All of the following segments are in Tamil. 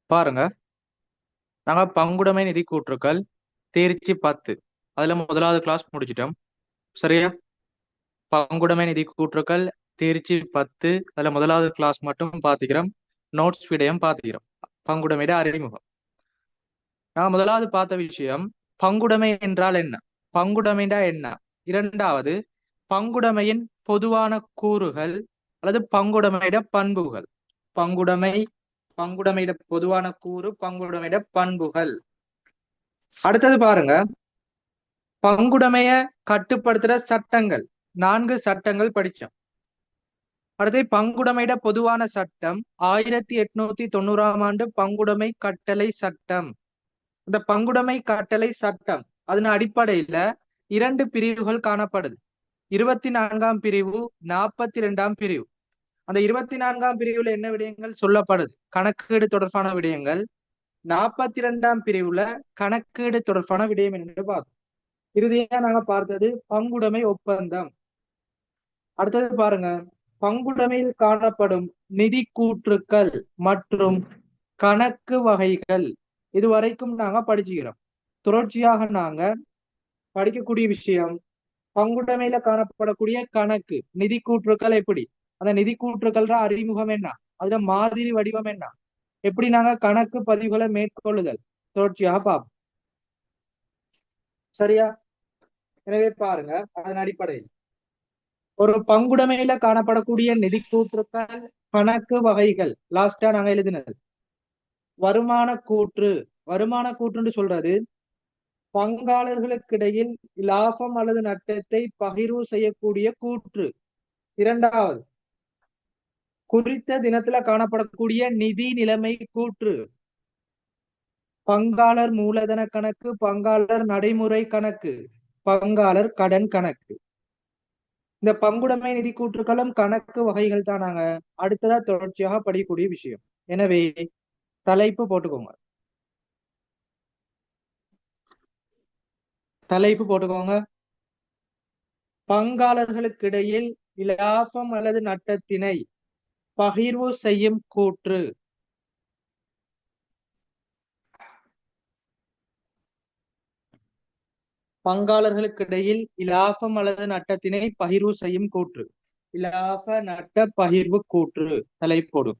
பாருங்க, நாங்க பங்குடைமை நிதி கூற்றுக்கள் தேர்ச்சி 10 அதுல முதலாவது கிளாஸ் முடிச்சிட்டோம். சரியா? பங்குடைமை நிதி கூற்றுக்கள் தேர்ச்சி 10 அதுல முதலாவது கிளாஸ் மட்டும் பாத்துக்கிறோம். நோட்ஸ் விடயம் பாத்துக்கிறோம். பங்குடைமையோட அறிமுகம். நான் முதலாவது பார்த்த விஷயம் பங்குடைமை என்றால் என்ன, பங்குடைமைடா என்ன. இரண்டாவது, பங்குடைமையின் பொதுவான கூறுகள் அல்லது பங்குடைமையிட பண்புகள். பங்குடைமை, பங்குடைமையிட பொதுவான கூறு, பங்குடைமையிட பண்புகள். அடுத்தது பாருங்க, பங்குடைமைய கட்டுப்படுத்துற சட்டங்கள். 4 சட்டங்கள் படிச்சோம். அடுத்து பங்குடைமையிட பொதுவான சட்டம் 1890ஆம் ஆண்டு பங்குடைமை கட்டளை சட்டம். இந்த பங்குடைமை கட்டளை சட்டம் அதன் அடிப்படையில 2 பிரிவுகள் காணப்படுது. 24ஆம் பிரிவு, 42ஆம் பிரிவு. அந்த 24ஆம் பிரிவுல என்ன விடயங்கள் சொல்லப்படுது? கணக்கீடு தொடர்பான விடயங்கள். 42ஆம் பிரிவுல கணக்கீடு தொடர்பான விடயம் என்று பார்த்தோம். இறுதியா நாங்க பார்த்தது பங்குடைமை ஒப்பந்தம். அடுத்தது பாருங்க, பங்குடைமையில் காணப்படும் நிதி கூற்றுக்கள் மற்றும் கணக்கு வகைகள். இதுவரைக்கும் நாங்க படிச்சுக்கிறோம். தொடர்ச்சியாக நாங்க படிக்கக்கூடிய விஷயம் பங்குடைமையில காணப்படக்கூடிய கணக்கு நிதி கூற்றுக்கள். எப்படி அந்த நிதி கூற்றுக்கள் அறிமுகம் என்ன, அதுல மாதிரி வடிவம் என்ன, எப்படி நாங்க கணக்கு பதிவுகளை மேற்கொள்ளுதல், தொடர்ச்சியாக பார்ப்போம். சரியா? எனவே பாருங்க, அதன் அடிப்படையில் ஒரு பங்குடைமையில காணப்படக்கூடிய நிதி கூற்றுக்கள், கணக்கு வகைகள். லாஸ்டா நாங்க எழுதினது வருமான கூற்று. வருமான கூற்றுன்னு சொல்றது பங்காளர்களுக்கிடையில் லாபம் அல்லது நட்டத்தை பகிர்வு செய்யக்கூடிய கூற்று. இரண்டாவது, குறித்த தினத்துல காணப்படக்கூடிய நிதி நிலைமை கூற்று. பங்காளர் மூலதன கணக்கு, பங்காளர் நடைமுறை கணக்கு, பங்காளர் கடன் கணக்கு. இந்த பங்குடைமை நிதி கூற்றுக்களும் கணக்கு வகைகள் தான் நாங்க அடுத்ததா தொடர்ச்சியாக படிக்கக்கூடிய விஷயம். எனவே தலைப்பு போட்டுக்கோங்க, தலைப்பு போட்டுக்கோங்க. பங்காளர்களுக்கிடையில் இலாபம் அல்லது நட்டத்தினை பகிர்வு செய்யும் கூற்று. பங்காளர்களுக்கிடையில் இலாபம் அல்லது நட்டத்தினை பகிர்வு செய்யும் கூற்று. இலாப நட்ட பகிர்வு கூற்று தலைப்போடும்.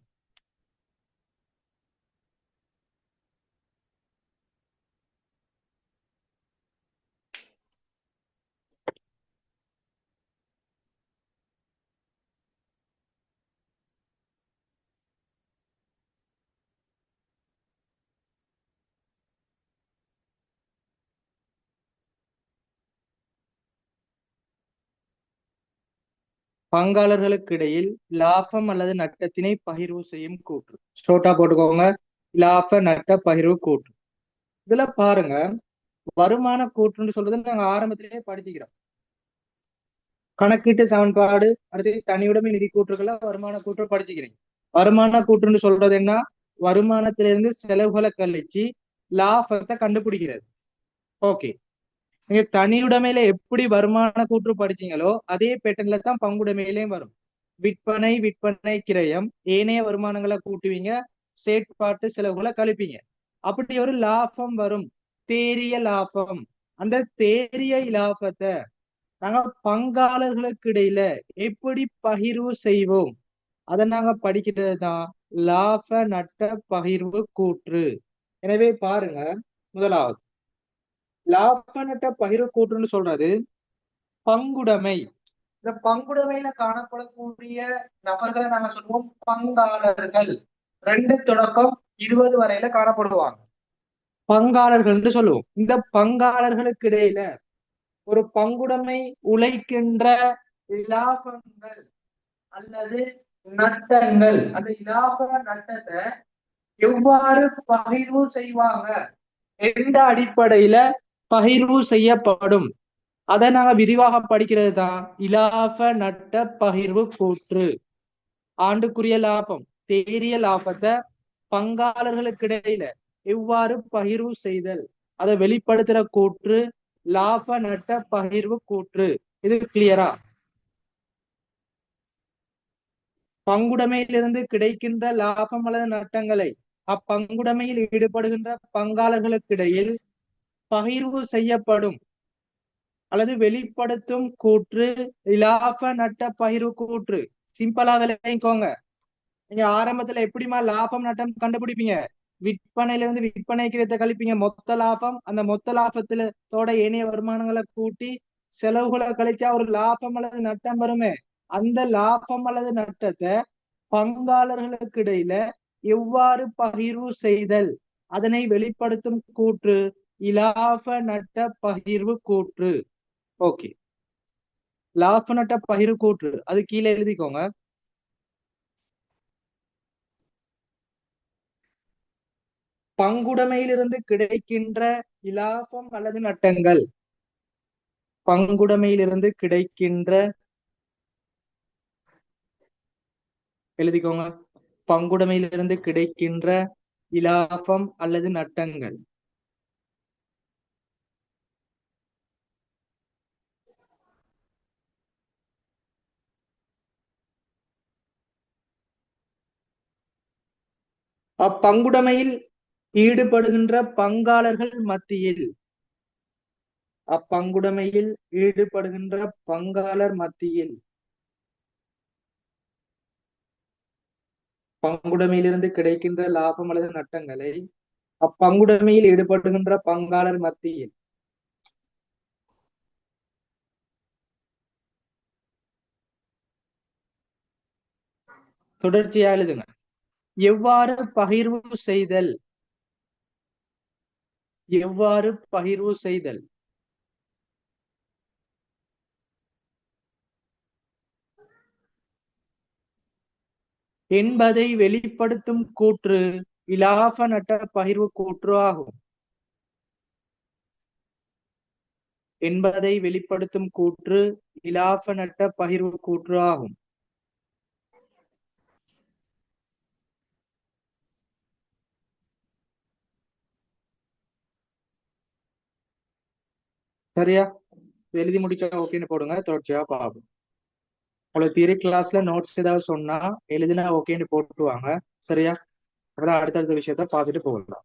பங்காளர்களுக்கிடையில் லாபம் அல்லது நட்டத்தினை பகிர்வு செய்யும் கூற்று. ஷோட்டா போட்டுக்கோங்க, லாப நட்ட பகிர்வு கூற்று. இதுல பாருங்க, வருமான கூற்றுன்னு சொல்றது நாங்க ஆரம்பத்திலேயே படிச்சுக்கிறோம். கணக்கீட்டு சமன்பாடு, அடுத்து தனியுடைமை நிதி கூற்றுக்களை வருமான கூற்று படிச்சுக்கிறீங்க. வருமான கூற்றுன்னு சொல்றது என்ன, வருமானத்திலிருந்து செலவுகளை கழிச்சு லாபத்தை கண்டுபிடிக்கிறது. ஓகே, நீங்க தனியுடைமையில எப்படி வருமான கூற்று படிச்சீங்களோ அதே பேட்டர்ன்ல தான் பங்குடைமையிலையும் வரும். விற்பனை, விற்பனை கிரயம், ஏனைய வருமானங்களை கூட்டுவீங்க, செயற்பாட்டு செலவுகளை கழிப்பீங்க, அப்படி ஒரு லாபம் வரும், தேறிய லாபம். அந்த தேறிய லாபத்தை நாங்க பங்காளர்களுக்கு இடையில எப்படி பகிர்வு செய்வோம், அதை நாங்க படிக்கிறது தான் லாப நட்ட பகிர்வு கூற்று. எனவே பாருங்க, முதலாவது லாப நட்ட பகிர்வு கூற்றுன்னு சொல்றது பங்குடைமை. இந்த பங்குடைமையில காணப்படக்கூடிய நபர்களை நாங்க சொல்லுவோம் பங்காளர்கள். 2 தொடக்கம் 20 வரையில காணப்படுவாங்க பங்காளர்கள் சொல்லுவோம். இந்த பங்காளர்களுக்கு இடையில ஒரு பங்குடைமை உழைக்கின்ற இலாபங்கள் அல்லது நட்டங்கள், அந்த இலாப நட்டத்தை எவ்வாறு பகிர்வு செய்வாங்க, எந்த அடிப்படையில பகிர்வு செய்யப்படும், அதை நாங்க விரிவாக படிக்கிறது தான் இலாப நட்ட பகிர்வு கூற்று. ஆண்டுக்குரிய லாபம், தேறிய லாபத்தை பங்காளர்களுக்கு இடையில எவ்வாறு பகிர்வு செய்தல், அதை வெளிப்படுத்துற கூற்று லாப நட்ட பகிர்வு கூற்று. இது கிளியரா? பங்குடைமையிலிருந்து கிடைக்கின்ற லாபம் அல்லது நட்டங்களை அப்பங்குடைமையில் ஈடுபடுகின்ற பங்காளர்களுக்கிடையில் பகிர்வு செய்யப்படும் அல்லது வெளிப்படுத்தும் கூற்று இலாப நட்ட பகிர்வு கூற்று. சிம்பிளா விளங்கிக்கோங்க. நீங்க ஆரம்பத்துல எப்படிமா லாபம் நட்டம் கண்டுபிடிப்பீங்க? விற்பனையில இருந்து விற்பனைக்கிறத கழிப்பீங்க மொத்த லாபம். அந்த மொத்த லாபத்துல தோட ஏனைய வருமானங்களை கூட்டி செலவுகளை கழிச்சா ஒரு லாபம் அல்லது நட்டம் வருமே. அந்த லாபம் அல்லது நட்டத்தை பங்காளர்களுக்கு இடையில எவ்வாறு பகிர்வு செய்தல், அதனை வெளிப்படுத்தும் கூற்று இலாப நட்ட பகிர்வு கூற்று. ஓகே, லாப நட்ட பகிர்வு கூற்று அது கீழே எழுதிக்கோங்க. பங்குடைமையிலிருந்து கிடைக்கின்ற இலாபம் அல்லது நட்டங்கள். பங்குடைமையிலிருந்து கிடைக்கின்ற, எழுதிக்கோங்க, பங்குடைமையிலிருந்து கிடைக்கின்ற இலாபம் அல்லது நட்டங்கள். அப்பங்குடைமையில் ஈடுபடுகின்ற பங்காளர்கள் மத்தியில், அப்பங்குடைமையில் ஈடுபடுகின்ற பங்காளர் மத்தியில் பங்குடைமையிலிருந்து கிடைக்கின்ற லாபம் அல்லது நட்டங்களை அப்பங்குடைமையில் ஈடுபடுகின்ற பங்காளர் மத்தியில் தொடர்ச்சியா எழுதுங்க. எவ்வாறு பகிர்வு செய்தல், எவ்வாறு பகிர்வு செய்தல் என்பதை வெளிப்படுத்தும் கூற்று இலாப நட்ட பகிர்வு கூற்று ஆகும். என்பதை வெளிப்படுத்தும் கூற்று இலாப நட்ட பகிர்வு கூற்று ஆகும். சரியா? எழுதி முடிச்சா ஓகேன்னு போடுங்க. தொடர்ச்சியா பார்ப்போம். உங்களுக்கு தியரி கிளாஸ்ல நோட்ஸ் ஏதாவது சொன்னா எழுதினா ஓகேன்னு போட்டு வாங்க. சரியா? அப்புறம் அடுத்தடுத்த விஷயத்த பார்த்துட்டு போகலாம்.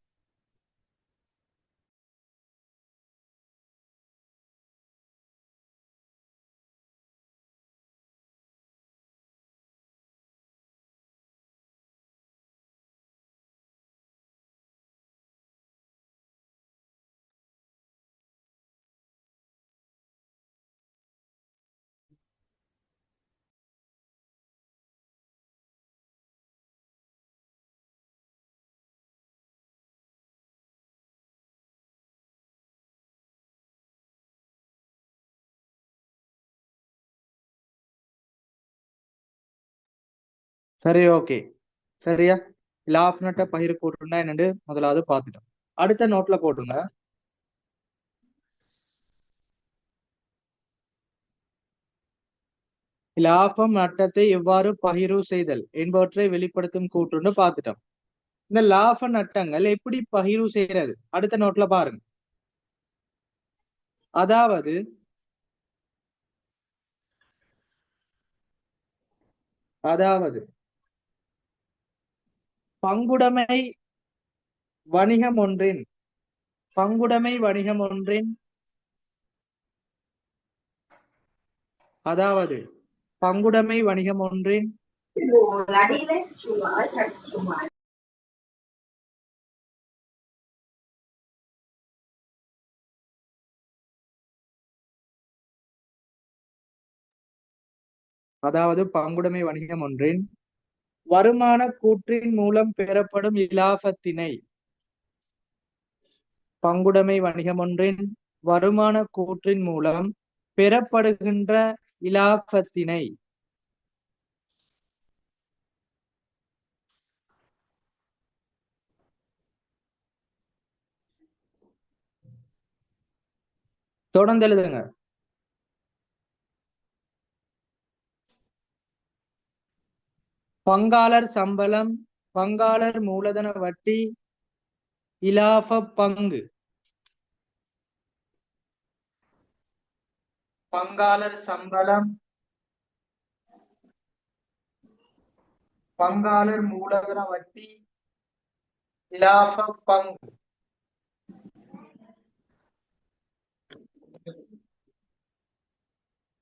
சரி, ஓகே. சரியா? லாப் நட்ட பகிர்வு கூற்றுன்னா என்னன்னு முதலாவது பார்த்துட்டோம். அடுத்த நோட்ல போட்டுங்க. லாபம் நட்டத்தை எவ்வாறு பகிர்வு செய்தல் என்பவற்றை வெளிப்படுத்தும் கூற்றுன்னு பார்த்துட்டோம். இந்த லாப நட்டங்கள் எப்படி பகிர்வு செய்யறது அடுத்த நோட்ல பாருங்க. அதாவது அதாவது பங்குடைமை வணிகம் ஒன்றின், பங்குடைமை வணிகம் ஒன்றின், அதாவது பங்குடைமை வணிகம் ஒன்றின் அதாவது பங்குடைமை வணிகம் ஒன்றின் வருமான கூற்றின் மூலம் பெறப்படும் இலாபத்தினை, பங்குடைமை வணிகம் ஒன்றின் வருமான கூற்றின் மூலம் பெறப்படுகின்ற இலாபத்தினை தொடர்ந்து எழுதுங்க. பங்காளர் சம்பளம், பங்காளர் மூலதன வட்டி, இலாப பங்கு. பங்காளர் சம்பளம், பங்காளர் மூலதன வட்டி, இலாஃப பங்கு.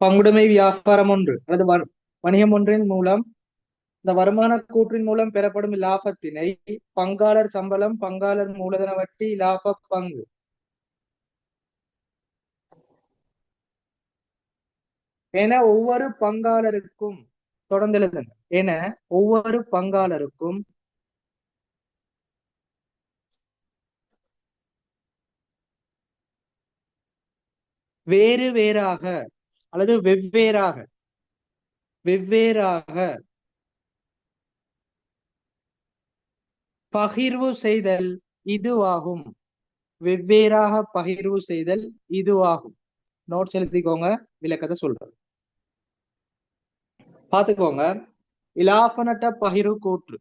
பங்குடைமை வியாபாரம் ஒன்று அல்லது வணிகம் ஒன்றின் மூலம் இந்த வருமான கூற்றின் மூலம் பெறப்படும் இலாபத்தினை பங்காளர் சம்பளம், பங்காளர் மூலதன வட்டி, இலாப பங்கு என ஒவ்வொரு பங்காளருக்கும் தொடர்ந்து எழுதுங்க. என ஒவ்வொரு பங்காளருக்கும் வேறு வேறாக அல்லது வெவ்வேறாக பகிர்வு செய்தல் இதுவாகும். வெவ்வேறாக பகிர்வு செய்தல் இதுவாகும். நோட்ஸ் எழுதிக்கோங்க, விளக்கத்தை சொல்றேன். பாத்துக்கோங்க. இலாப நட்ட பகிர்வு கூற்று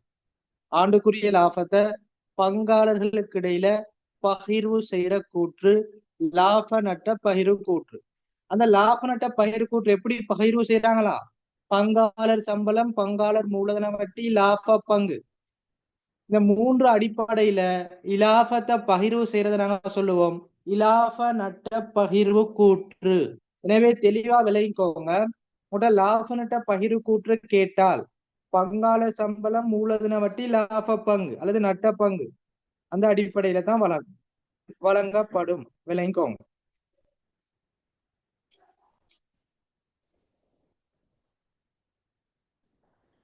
ஆண்டுக்குரிய லாபத்தை பங்காளர்களுக்கு இடையில பகிர்வு செய்யற கூற்று லாப நட்ட பகிர்வு கூற்று. அந்த லாப நட்ட பகிர்வு கூற்று எப்படி பகிர்வு செய்யறாங்களா? பங்காளர் சம்பளம், பங்காளர் மூலதன வட்டி, லாப பங்கு, இந்த மூன்று அடிப்படையில இலாபத்தை பகிர்வு செய்யறதை நாங்க சொல்லுவோம் இலாப நட்ட பகிர்வு கூற்று. எனவே தெளிவா விளங்கிக்கோங்க. முதல் லாப நட்ட பகிர்வு கூற்று கேட்டால் பங்காளர் சம்பளம், மூலதன வட்டி, லாப பங்கு அல்லது நட்ட பங்கு அந்த அடிப்படையில தான் வழங்கப்படும். விளங்கிக்கோங்க.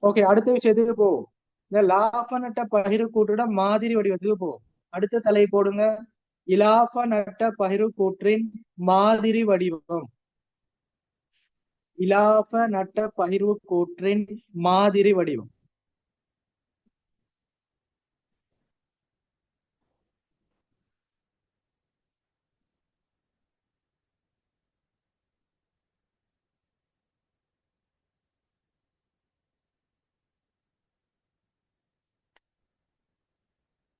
ஓகே, அடுத்த விஷயத்துக்கு போவோம். இந்த லாப நட்ட பகிர்வு கூற்றோட மாதிரி வடிவத்துக்கு போவோம். அடுத்த தலை போடுங்க. இலாப நட்ட பகிர்வு கூற்றின் மாதிரி வடிவம். இலாப நட்ட பகிர்வு கூற்றின் மாதிரி வடிவம்.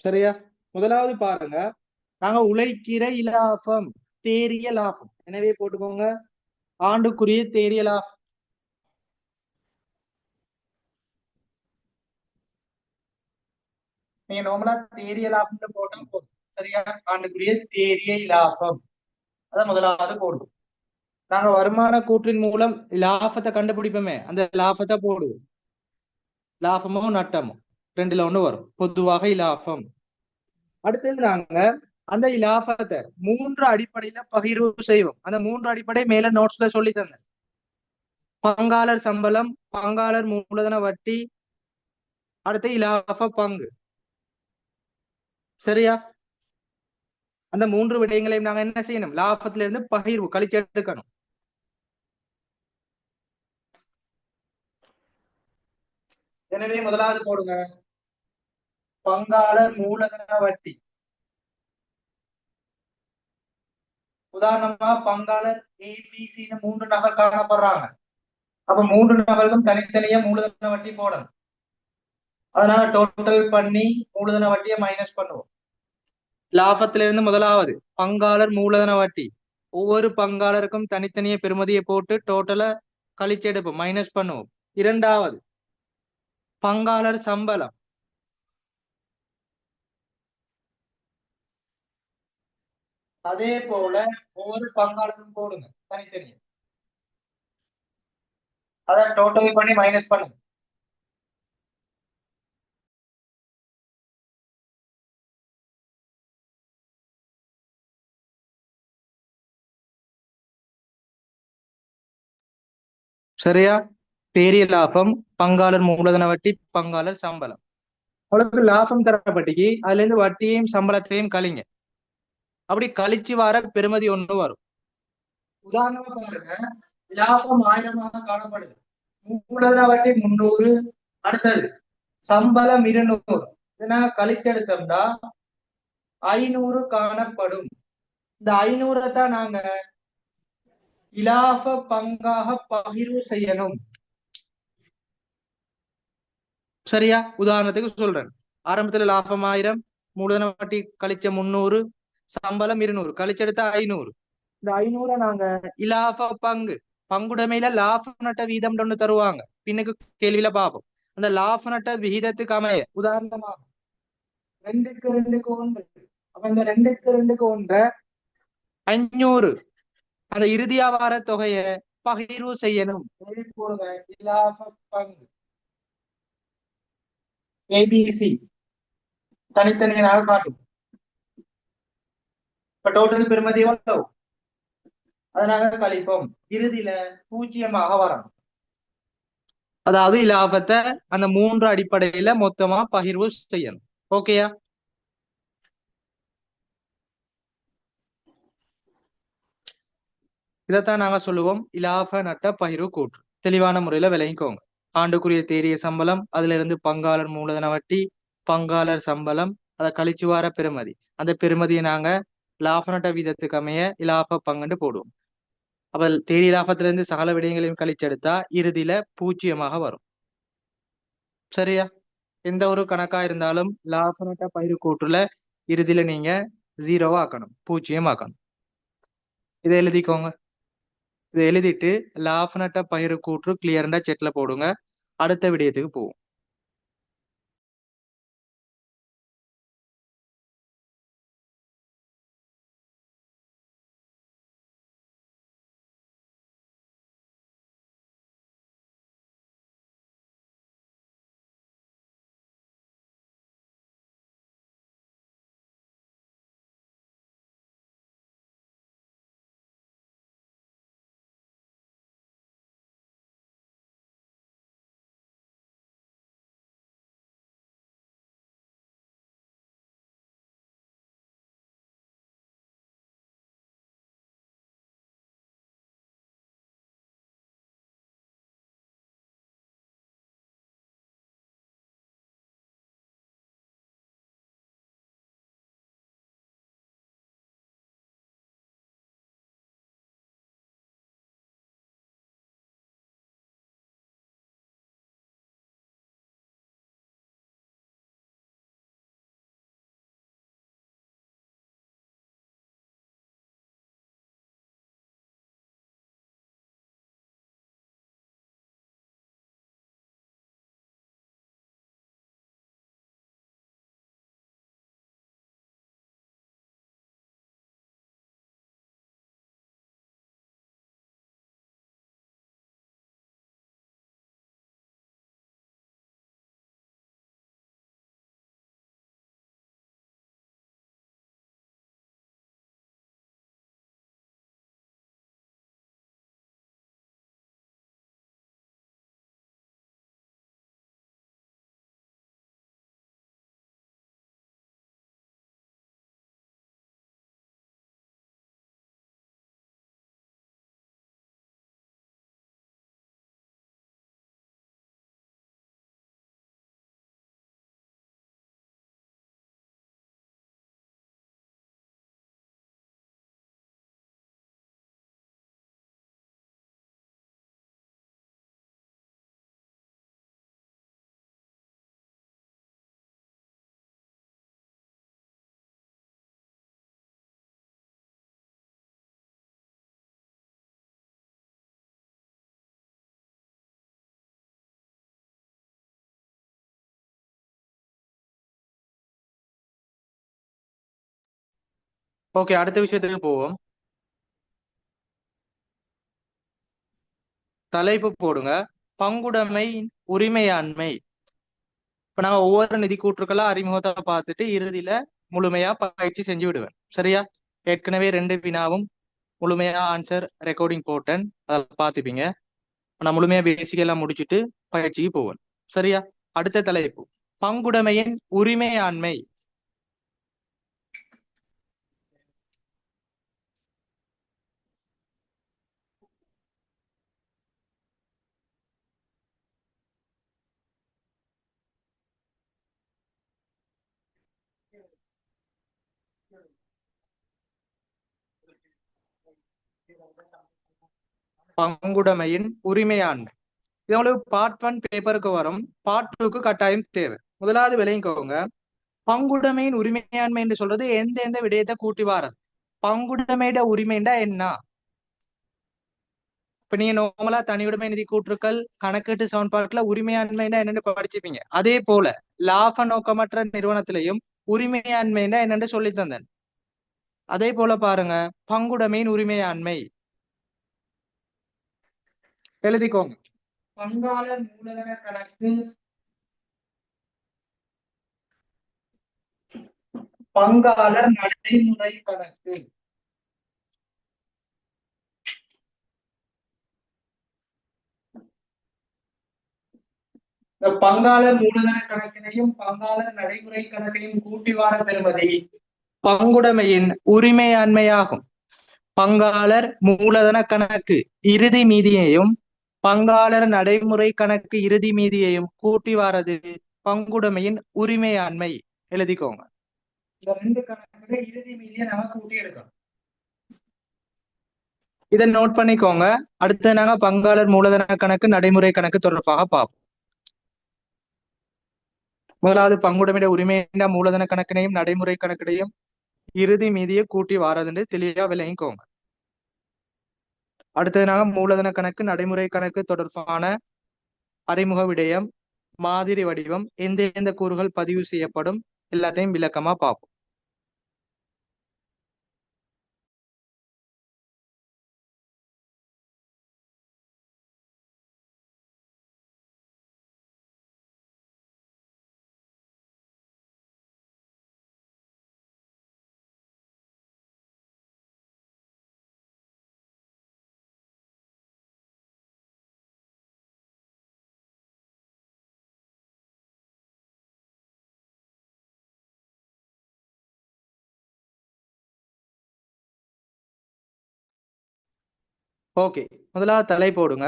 சரியா? முதலாவது பாருங்க, நாங்க உழைக்கிற இலாபம் தேறிய லாபம். எனவே போட்டுக்கோங்க ஆண்டுக்குரிய தேறிய லாபம். நீங்க நார்மலா தேறிய லாபம்னு போட்டா போதும். சரியா? ஆண்டுக்குரிய தேறிய லாபம் அதான் முதலாவது போடுவோம். நாங்க வருமான கூற்றின் மூலம் லாபத்தை கண்டுபிடிப்போமே, அந்த லாபத்தை போடுவோம். லாபமோ நட்டமோ ரெண்டுல ஒண்ணு வரும், பொதுவாக இலாபம். அடுத்தது நாங்க அந்த இலாபத்தை மூன்று அடிப்படையில பகிர்வு செய்வோம். அந்த மூன்று அடிப்படை மேல நோட்ஸ்ல சொல்லி தந்தேன். பங்காளர் சம்பளம், பங்காளர் மூலதன வட்டி, அடுத்து இலாப பங்கு. சரியா? அந்த மூன்று விடயங்களையும் நாங்க என்ன செய்யணும்? லாபத்துல இருந்து பகிர்வு கழிச்சு எடுக்கணும். எனவே முதலாவது போடுங்க பங்காளர் மூலதன வட்டி. உதாரணமா பங்காளர் ஏபிசின்னு மூன்று நபர் காணப்படுறாங்க. அப்ப மூன்று நபர்களும் தனித்தனியா மூலதன வட்டி போடணும். அதனால டோட்டல் பண்ணி மூலதன வட்டியை மைனஸ் பண்ணுவோம். லாபத்திலிருந்து முதலாவது பங்காளர் மூலதன வட்டி, ஒவ்வொரு பங்காளருக்கும் தனித்தனிய பெறுமதியை போட்டு டோட்டலை கழிச்செடுப்போம், மைனஸ் பண்ணுவோம். இரண்டாவது பங்காளர் சம்பளம், அதே போல ஒவ்வொரு பங்காளருக்கும் போடுங்க தனித்தனியா, அதை டோட்டல் பண்ணி மைனஸ் பண்ணுங்க. சரியா? தேறிய லாபம், பங்காளர் மூலதன வட்டி, பங்காளர் சம்பளம். அவளுக்கு லாபம் தரப்பட்டிக்கு அதுல இருந்து வட்டியையும் சம்பளத்தையும் கழிங்க. அப்படி கழிச்சு வர பெறுமதி ஒண்ணு வரும். உதாரணமா பாருங்க, லாபம் 1000 காணப்படுது, மூலதன வட்டி 300, அடுத்தது சம்பளம் 200. இதனால கழிச்செடுத்தோம்னா 500 காணப்படும். இந்த 500 தான் நாங்க இலாப பங்காக பகிர்வு செய்யணும். சரியா? உதாரணத்துக்கு சொல்றேன். ஆரம்பத்துல லாபம் 1000, மூலதன வட்டி கழிச்ச 300, சம்பளம் 200, கழிச்செடுத்த 500. இந்த 500 நாங்க இலாப பங்கு, பங்குடைமையில லாப நட்ட வீதம் ஒண்ணு தருவாங்க, பின்னுக்கு கேள்வியில பார்ப்போம். அந்த லாப நட்ட விகிதத்துக்கு அமைய உதாரணமா 2க்கு 2க்கு 1. அப்ப இந்த 2க்கு 2க்கு 1 500. அந்த இறுதியா வார தொகையை பகிர்வு செய்யணும். போடுங்க. இலாப பங்கு ஏபிசி தனித்தனியாக காட்டும். இப்ப டோட்டல் பெறுமதி எவ்வளவு, அதனால கழிப்போம். இறுதியில 0 வரும். அதாவது இலாபத்தை அந்த 3 அடிப்படையில மொத்தமா பகிர்வு செய்யணும். ஓகேயா? இதைத்தான் நாங்க சொல்லுவோம் இலாப நட்ட பகிர்வு கூற்று. தெளிவான முறையில விளங்கிக்கோங்க. ஆண்டுக்குரிய தேறிய சம்பளம், அதுல இருந்து பங்காளர் மூலதன வட்டி, பங்காளர் சம்பளம், அதை கழிச்சு வார பெறுமதி. அந்த பெறுமதியை நாங்க லாப நட்ட வீதத்துக்கு அமைய இலாப பங்குன்னு போடுவோம். அப்ப தேறிய லாபத்துல இருந்து சகல விடயங்களையும் கழிச்செடுத்தா இறுதியில 0 வரும். சரியா? எந்த ஒரு கணக்கா இருந்தாலும் லாப நட்ட பகிர்வு கூற்றுல இறுதியில நீங்க 0 ஆக்கணும், 0 ஆக்கணும். இதை எழுதிக்கோங்க. இதை எழுதிட்டு லாப நட்ட பகிர்வு கூற்று கிளியர்ண்டா செட்ல போடுங்க. அடுத்த விடயத்துக்கு போவோம். ஓகே, அடுத்த விஷயத்துக்கு போவோம். தலைப்பு போடுங்க, பங்குடைமை உரிமையாண்மை. இப்ப நாங்க ஒவ்வொரு நிதி கூற்றுக்களா அறிமுகத்தை பார்த்துட்டு இறுதியில முழுமையா பயிற்சி செஞ்சு விடுவேன். சரியா? ஏற்கனவே 2 வினாவும் முழுமையா ஆன்சர் ரெக்கார்டிங் போட்டேன், அதை பார்த்துப்பீங்க. நான் முழுமையா பேசிக் எல்லாம் முடிச்சுட்டு பயிற்சிக்கு போவேன். சரியா? அடுத்த தலைப்பு பங்குடைமையின் உரிமையாண்மை. பங்குடைமையின் உரிமையாண்மை இது உங்களுக்கு பார்ட் 1 பேப்பருக்கு வரும், பார்ட் 2க்கு கட்டாயம் தேவை. முதலாவது விளங்கிக்கோங்க, பங்குடைமையின் உரிமையாண்மை என்று சொல்றது எந்த விடயத்தை கூட்டி வாரது. பங்குடைமையோட உரிமைண்டா என்ன? இப்ப நீங்க நார்மலா தனியுடைமை நிதி கூற்றுக்கள் கணக்கீட்டு சமன்பாட்டுல உரிமையாண்மைன்னா என்னன்னு படிச்சுப்பீங்க. அதே போல லாப நோக்கமற்ற நிறுவனத்திலையும் உரிமையாண்மைன்னா என்னன்னு சொல்லி தந்தேன். அதே போல பாருங்க, பங்குடைமையின் உரிமையாண்மை எழுதிக்கோங்க. பங்காளர் மூலதன கணக்கு, பங்காளர் நடைமுறை கணக்கு. இந்த பங்காளர் மூலதன கணக்கினையும் பங்காளர் நடைமுறை கணக்கையும் கூட்டி வார பெறுமதி பங்குடைமையின் உரிமையாண்மையாகும். பங்காளர் மூலதன கணக்கு இறுதி மீதியையும் பங்காளர் நடைமுறை கணக்கு இறுதி மீதியையும் கூட்டி வாரது பங்குடைமையின் உரிமையாண்மை. எழுதிக்கோங்க. இந்த ரெண்டு கணக்குல இறுதி மீதியை நாம கூட்டி எடுக்கணும். இதை நோட் பண்ணிக்கோங்க. அடுத்து நாங்க பங்காளர் மூலதன கணக்கு நடைமுறை கணக்கு தொடர்பாக பார்ப்போம். முதலாவது பங்குடைமையுடைய உரிமையான மூலதன கணக்கினையும் நடைமுறை கணக்கினையும் இறுதி மீதியை கூட்டி வாரதுன்னு தெளிவா விளங்கிக்கோங்க. அடுத்தது நாங்க மூலதன கணக்கு நடைமுறை கணக்கு தொடர்பான அறிமுக விடயம், மாதிரி வடிவம், எந்த கூறுகள் பதிவு செய்யப்படும் எல்லாத்தையும் விளக்கமா பார்ப்போம். ஓகே, முதலாவது தலை போடுங்க.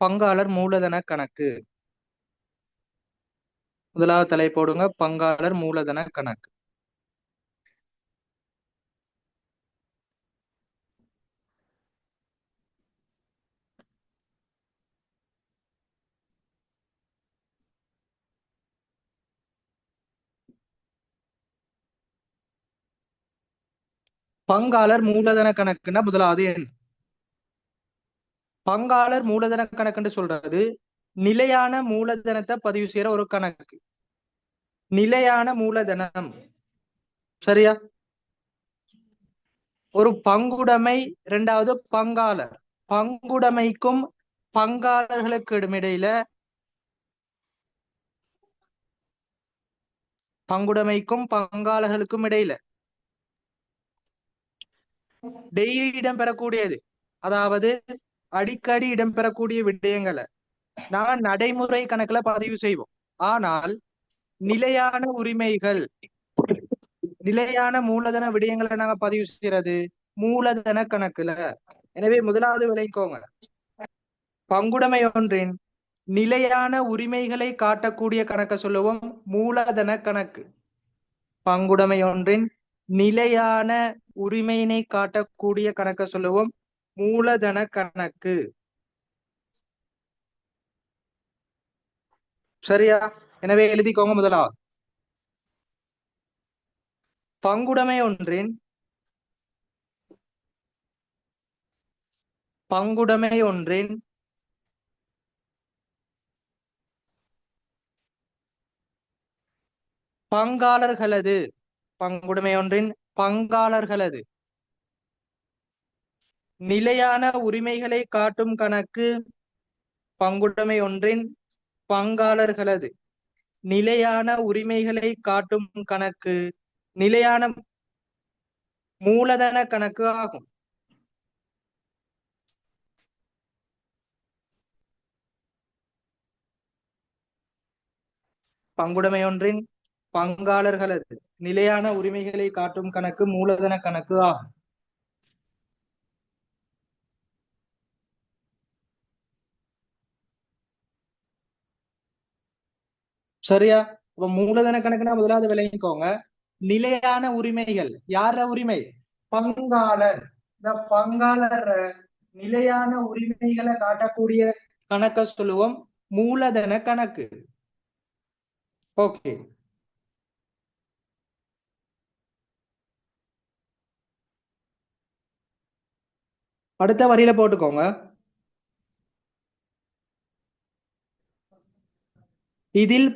பங்காளர் மூலதன கணக்கு. முதலாவது தலை போடுங்க, பங்காளர் மூலதன கணக்கு. பங்காளர் மூலதன கணக்குன்னா முதலாவது என்ன? பங்காளர் மூலதன கணக்குன்னு சொல்றது நிலையான மூலதனத்தை பதிவு செய்யற ஒரு கணக்கு. நிலையான மூலதனம், சரியா? ஒரு பங்குடைமை, இரண்டாவது பங்காளர். பங்குடைமைக்கும் பங்காளர்களுக்கு இடையில பங்குடைமைக்கும் பங்காளர்களுக்கும் இடையில டெய்லி இடம்பெறக்கூடியது, அதாவது அடிக்கடி இடம்பெறக்கூடிய விடயங்களை நான் நடைமுறை கணக்குல பதிவு செய்வோம். ஆனால் நிலையான உரிமைகள், நிலையான மூலதன விடயங்களை நாங்க பதிவு செய்யறது மூலதன கணக்குல. எனவே முதலாவது விளைக்கோங்க, பங்குடைமை ஒன்றின் நிலையான உரிமைகளை காட்டக்கூடிய கணக்க சொல்லுவோம் மூலதன கணக்கு. பங்குடைமை ஒன்றின் நிலையான உரிமையினை காட்டக்கூடிய கணக்க சொல்லுவோம் மூலதன கணக்கு. சரியா? எனவே எழுதிக்கோங்க. முதலாவது பங்குடைமை ஒன்றின் பங்காளர்களது, பங்குடைமை ஒன்றின் பங்காளர்களது நிலையான உரிமைகளை காட்டும் கணக்கு. பங்குடைமை ஒன்றின் பங்காளர்களது நிலையான உரிமைகளை காட்டும் கணக்கு நிலையான மூலதன கணக்கு ஆகும். பங்குடைமை ஒன்றின் பங்காளர்களது நிலையான உரிமைகளை காட்டும் கணக்கு மூலதன கணக்கு ஆகும். சரியா? இப்ப மூலதன கணக்குனா முதலாவது விளங்கிக்கோங்க, நிலையான உரிமைகள். யார உரிமை? பங்காளர். இந்த பங்காளர் நிலையான உரிமைகளை காட்டக்கூடிய கணக்க சொல்லுவோம் மூலதன கணக்கு. ஓகே, அடுத்த வரியில போட்டுக்கோங்க, இதில்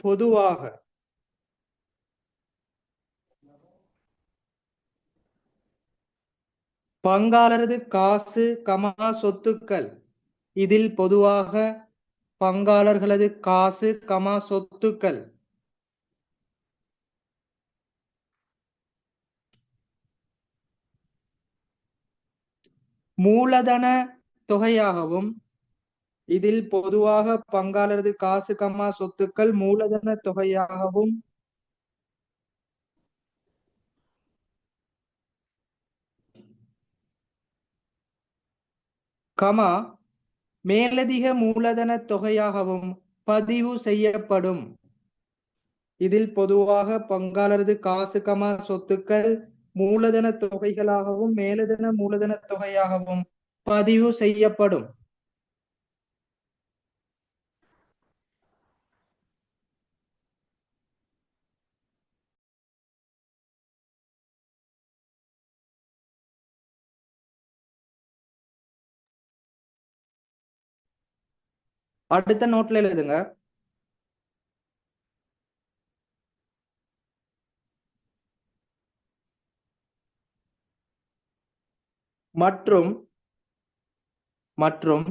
பொதுவாக. பங்காளரது காசு கமா சொத்துக்கள். இதில் பொதுவாக பங்காளர்களது காசு கமா சொத்துக்கள். மூலதன தொகையாகவும். இதில் பொதுவாக பங்காளரது காசு கமா சொத்துக்கள் மூலதன தொகையாகவும் கமா மேலதிக மூலதன தொகையாகவும் பதிவு செய்யப்படும். இதில் பொதுவாக பங்காளரது காசு கமா சொத்துக்கள் மூலதன தொகைகளாகவும் மேலதிக மூலதன தொகையாகவும் பதிவு செய்யப்படும். அடுத்த நோட்ல எழுதுங்க. மற்றும் மற்றும்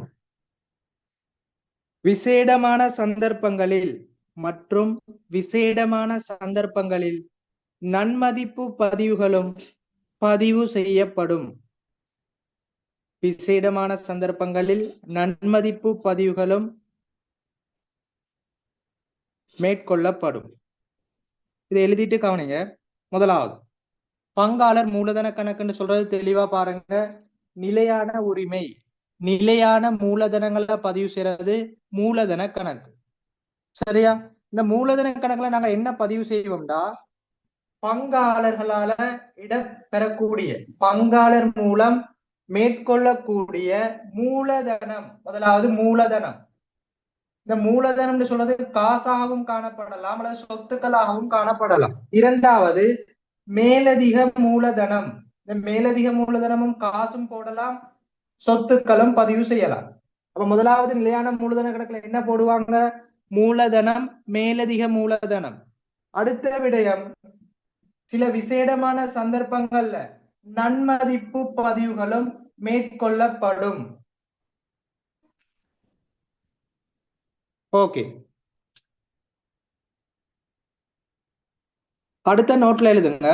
விசேடமான சந்தர்ப்பங்களில் மற்றும் விசேடமான சந்தர்ப்பங்களில் நன்மதிப்பு பதிவுகளும் பதிவு செய்யப்படும். விசேடமான சந்தர்ப்பங்களில் நன்மதிப்பு பதிவுகளும் மேற்கொள்ளப்படும். இதை எழுதிட்டு கவனிங்க. முதலாவது, பங்காளர் மூலதன கணக்குன்னு சொல்றது தெளிவா பாருங்க. நிலையான உரிமை, நிலையான மூலதனங்களை பதிவு செய்யறது மூலதன கணக்கு. சரியா? இந்த மூலதன கணக்குல நாங்க என்ன பதிவு செய்வோம்டா, பங்காளர்களால இடம்பெறக்கூடிய பங்காளர் மூலம் மேற்கொள்ளக்கூடிய மூலதனம். முதலாவது மூலதனம். இந்த மூலதனம் சொல்றது காசாகவும் காணப்படலாம் அல்லது சொத்துக்களாகவும் காணப்படலாம். இரண்டாவது மேலதிக மூலதனம். இந்த மேலதிக மூலதனமும் காசும் போடலாம், சொத்துக்களும் பதிவு செய்யலாம். அப்ப முதலாவது நிலையான மூலதன கணக்குல என்ன போடுவாங்க? மூலதனம், மேலதிக மூலதனம். அடுத்த விடயம், சில விசேடமான சந்தர்ப்பங்கள்ல நன்மதிப்பு பதிவுகளும் மேற்கொள்ளப்படும். ஓகே, அடுத்த நோட்ல எழுதுங்க.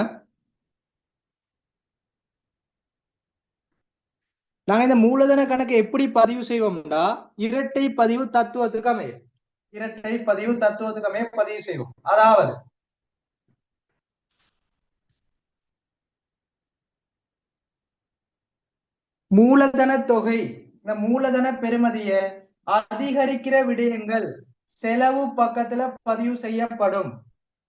நாங்க இந்த மூலதன கணக்கு எப்படி பதிவு செய்வோம்னா, இரட்டை பதிவு தத்துவத்துக்கு அமைய, இரட்டை பதிவு தத்துவத்துக்கு அமைய பதிவு செய்வோம். அதாவது மூலதன தொகை, இந்த மூலதன பெறுமதிய அதிகரிக்கிற விடயங்கள் செலவு பக்கத்துல பதிவு செய்யப்படும்.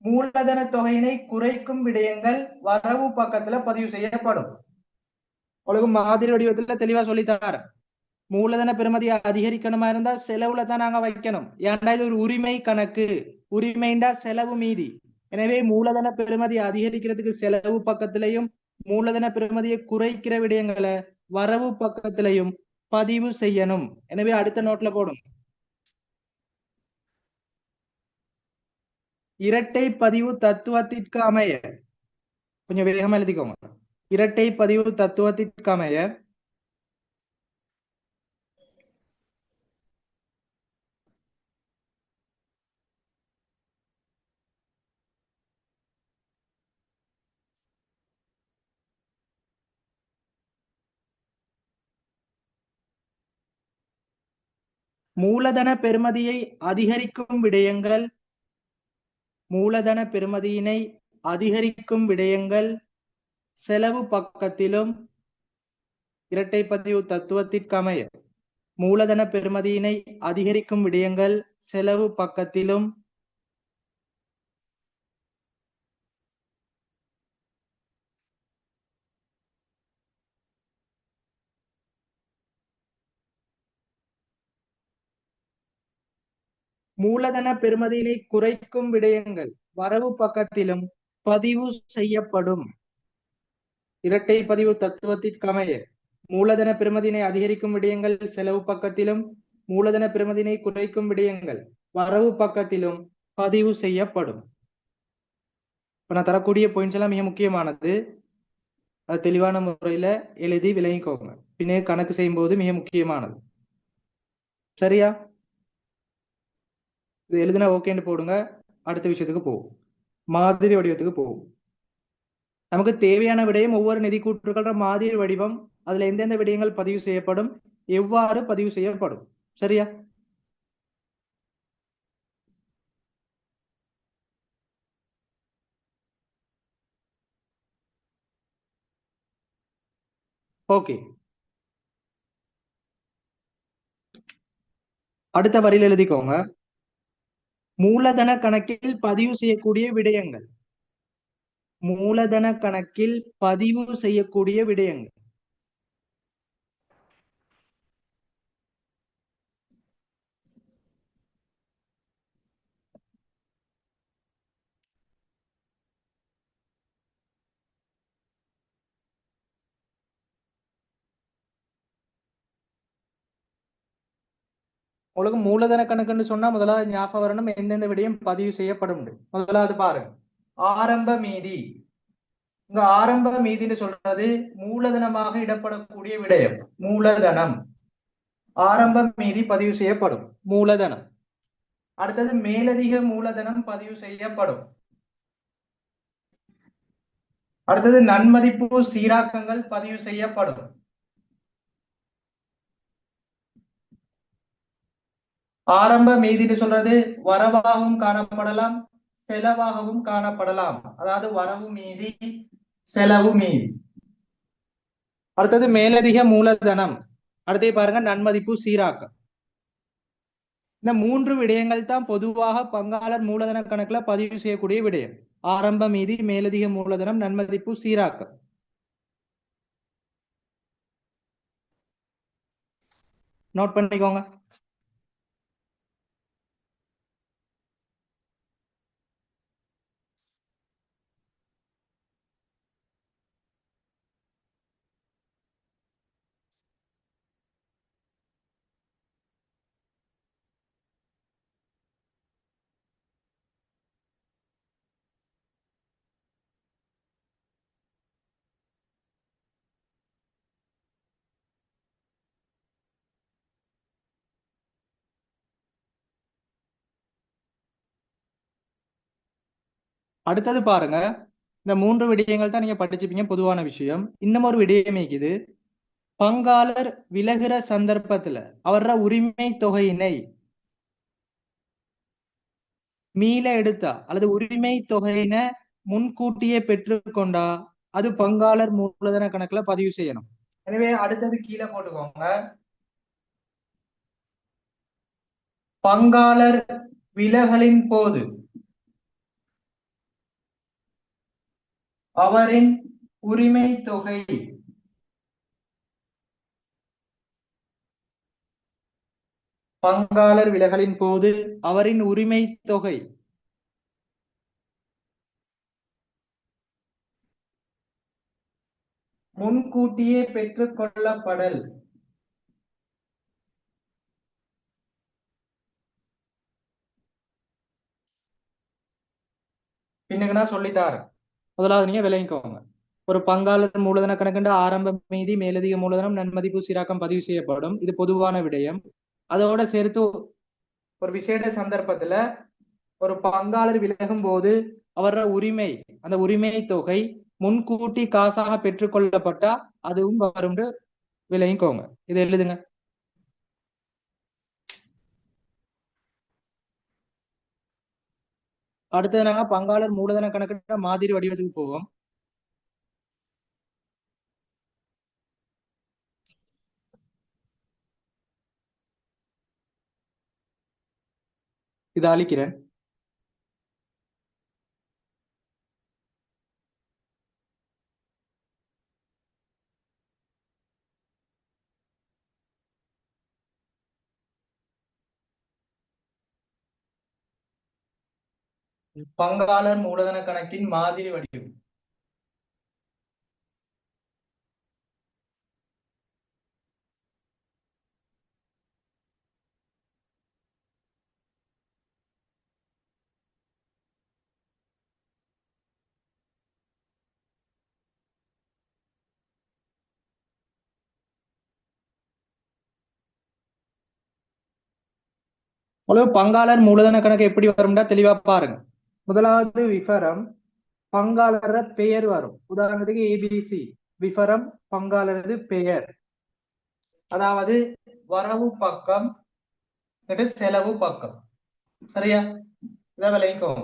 மூலதன தொகையினை குறைக்கும் விடயங்கள் வரவு பக்கத்துல பதிவு செய்யப்படும். உங்களுக்கு மாதிரி வடிவத்துல தெளிவா சொல்லித்தார. மூலதன பெறுமதியை அதிகரிக்கணுமா இருந்தா செலவுல தான் நாங்க வைக்கணும். ஏன்டா இது ஒரு உரிமை கணக்கு. உரிமைண்டா செலவு மீதி. எனவே மூலதன பெறுமதியை அதிகரிக்கிறதுக்கு செலவு பக்கத்திலையும், மூலதன பெறுமதியை குறைக்கிற விடயங்களை வரவு பக்கத்திலையும் பதிவு செய்யணும். எனவே அடுத்த நோட்ல போடும். இரட்டை பதிவு தத்துவத்திற்கு அமைய, கொஞ்சம் வேகமா எழுதிக்கோங்க. இரட்டை பதிவு தத்துவத்திற்கு அமைய மூலதன பெறுமதியை அதிகரிக்கும் விடயங்கள், மூலதன பெறுமதியினை அதிகரிக்கும் விடயங்கள் செலவு பக்கத்திலும் இரட்டை பதிவு தத்துவத்திற்கமைய மூலதன பெறுமதியினை அதிகரிக்கும் விடயங்கள் செலவு பக்கத்திலும் மூலதன பெறுமதியினை குறைக்கும் விடயங்கள் வரவு பக்கத்திலும் பதிவு செய்யப்படும். இரட்டை பதிவு தத்துவத்திற்கமைய மூலதன பெறுமதியினை அதிகரிக்கும் விடயங்கள் செலவு பக்கத்திலும், மூலதன பெறுமதியினை குறைக்கும் விடயங்கள் வரவு பக்கத்திலும் பதிவு செய்யப்படும். இப்ப நான் தரக்கூடிய பாயிண்ட்ஸ் எல்லாம் மிக முக்கியமானது. அது தெளிவான முறையில எழுதி விளங்கிக்கோங்க. பின்னே கணக்கு செய்யும் போது மிக முக்கியமானது. சரியா? இது எழுதுனா ஓகேன்னு போடுங்க. அடுத்த விஷயத்துக்கு போவோம். மாதிரி வடிவத்துக்கு போவோம். நமக்கு தேவையான விடயம் ஒவ்வொரு நிதி கூற்றுகள மாதிரி வடிவம், அதுல எந்தெந்த விடயங்கள் பதிவு செய்யப்படும், எவ்வாறு பதிவு செய்யப்படும். சரியா? ஓகே. அடுத்த வரியில எழுதிக்கோங்க. மூலதன கணக்கில் பதிவு செய்யக்கூடிய விடயங்கள். மூலதன கணக்கில் பதிவு செய்யக்கூடிய விடயங்கள். உங்களுக்கு மூலதன கணக்குன்னு சொன்னா முதலாவது ஞாபகம் வரணும் எந்தெந்த விடயம் பதிவு செய்யப்படும். முதலாவது பாருங்க, ஆரம்ப மீதி. இந்த ஆரம்ப மீதின்னு சொல்றது மூலதனமாக இடப்படக்கூடிய விடயம். மூலதனம், ஆரம்ப மீதி பதிவு செய்யப்படும். மூலதனம். அடுத்தது மேலதிக மூலதனம் பதிவு செய்யப்படும். அடுத்தது நன்மதிப்பு சீராக்கங்கள் பதிவு செய்யப்படும். ஆரம்ப மீதின்னு சொல்றது வரவாகவும் காணப்படலாம், செலவாகவும் காணப்படலாம். அதாவது வரவு மீதி, செலவு மீதி. அடுத்தது மேலதிக மூலதனம். அடுத்து பாருங்க நன்மதிப்பு சீராக்கம். இந்த மூன்று விடயங்கள் தான் பொதுவாக பங்காளர் மூலதன கணக்குல பதிவு செய்யக்கூடிய விடயம். ஆரம்ப மீதி, மேலதிக மூலதனம், நன்மதிப்பு சீராக்கம். நோட் பண்ணிக்கோங்க. அடுத்தது பாருங்க, இந்த மூன்று விடயங்கள் தான் நீங்க படிச்சுப்பீங்க, பொதுவான விஷயம். இன்னும் ஒரு விடயம் இருக்குது. பங்காளர் விலகுற சந்தர்ப்பத்துல அவர உரிமை தொகையினை மீள எடுத்தா அல்லது உரிமை தொகையினை முன்கூட்டியே பெற்றுக்கொண்டா அது பங்காளர் மூலதன கணக்குல பதிவு செய்யணும். எனவே அடுத்தது கீழே போட்டுக்கோங்க. பங்காளர் விலகலின் போது அவரின் உரிமை தொகை பங்காளர் விலகலின் போது அவரின் உரிமை தொகை முன்கூட்டியே பெற்றுக் கொள்ளப்படல். பின்னுக்கு நான் சொல்லித்தாரேன். முதலாவது நீங்க விளங்கிக்கோங்க. ஒரு பங்காளர் மூலதன கணக்குண்ட ஆரம்ப மீதி, மேலதிக மூலதனம், நன்மதிப்பு சீராக்கம் பதிவு செய்யப்படும். இது பொதுவான விடயம். அதோட சேர்த்து ஒரு விசேட சந்தர்ப்பத்துல ஒரு பங்காளர் விலகும் போது அவர உரிமை, அந்த உரிமை தொகை முன்கூட்டி காசாக பெற்றுக்கொள்ளப்பட்டா அதுவும் வரும். விளங்கிக்கோங்க. இதை எழுதுங்க. அடுத்தது நாங்க பங்காளர் மூலதன கணக்கு மாதிரி வடிவத்துக்கு போவோம். இதை அழிக்கிறேன். பங்காளர் மூலதன கணக்கின் மாதிரி வடிவம். உங்களுக்கு பங்காளர் மூலதன கணக்கு எப்படி வரும்னா தெளிவா பாருங்க. முதலாவது விவரம் பங்காளர பெயர் வரும். உதாரணத்துக்கு ஏபிசி விவரம் பங்காளரது பெயர், அதாவது வரவு பக்கம் செலவு பக்கம். சரியா? இதான் விளைவிக்கும்.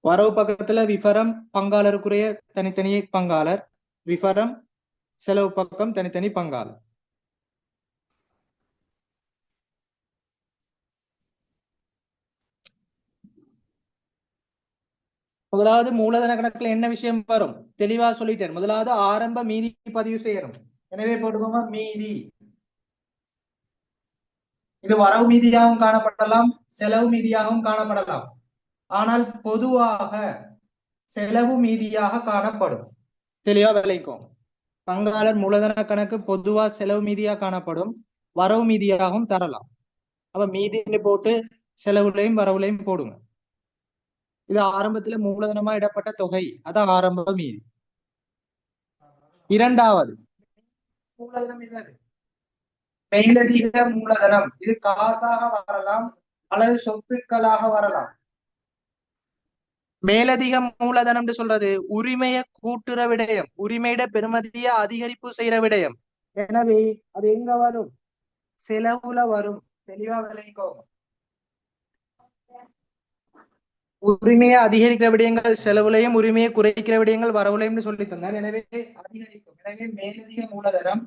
வரவு பக்கத்துல விவரம் பங்காளருக்குரிய தனித்தனி பங்காளர், விவரம் செலவு பக்கம் தனித்தனி பங்காளர். முதலாவது மூலதன கணக்குல என்ன விஷயம் வரும் தெளிவா சொல்லிட்டேன். முதலாவது ஆரம்ப மீதி பதிவு செய்யணும். எனவே போட்டுக்கோங்க மீதி. இது வரவு மீதியாகவும் காணப்படலாம், செலவு மீதியாகவும் காணப்படலாம். ஆனால் பொதுவாக செலவு மீதியாக காணப்படும். தெளிவா விளைக்கும். பங்காளர் மூலதன கணக்கு பொதுவா செலவு மீதியா காணப்படும், வரவு மீதியாகவும் தரலாம். அப்ப மீதின்னு போட்டு செலவுலையும் வரவுலையும் போடுங்க. இது ஆரம்பத்துல மூலதனமா இடப்பட்ட தொகை, அதான் ஆரம்ப மீதி. இரண்டாவது மூலதனம் என்னது? மேலதிக மூலதனம். இது காசாக வரலாம் அல்லது சொத்துக்களாக வரலாம். மேலதிக மூலதனம் சொல்றது உரிமைய கூட்டுற விடயம், உரிமையிட பெருமதிய அதிகரிப்பு செய்யற விடயம். எனவே அது எங்க வரும்? செலவுல வரும். தெளிவா விளைவிக்கும். உரிமையை அதிகரிக்கிற விடயங்கள் செலவுலையும், உரிமையை குறைக்கிற விடயங்கள் வரவுலையும் சொல்லி தந்தார். எனவே அதிகரிக்கும். எனவே மேலதிக மூலதனம்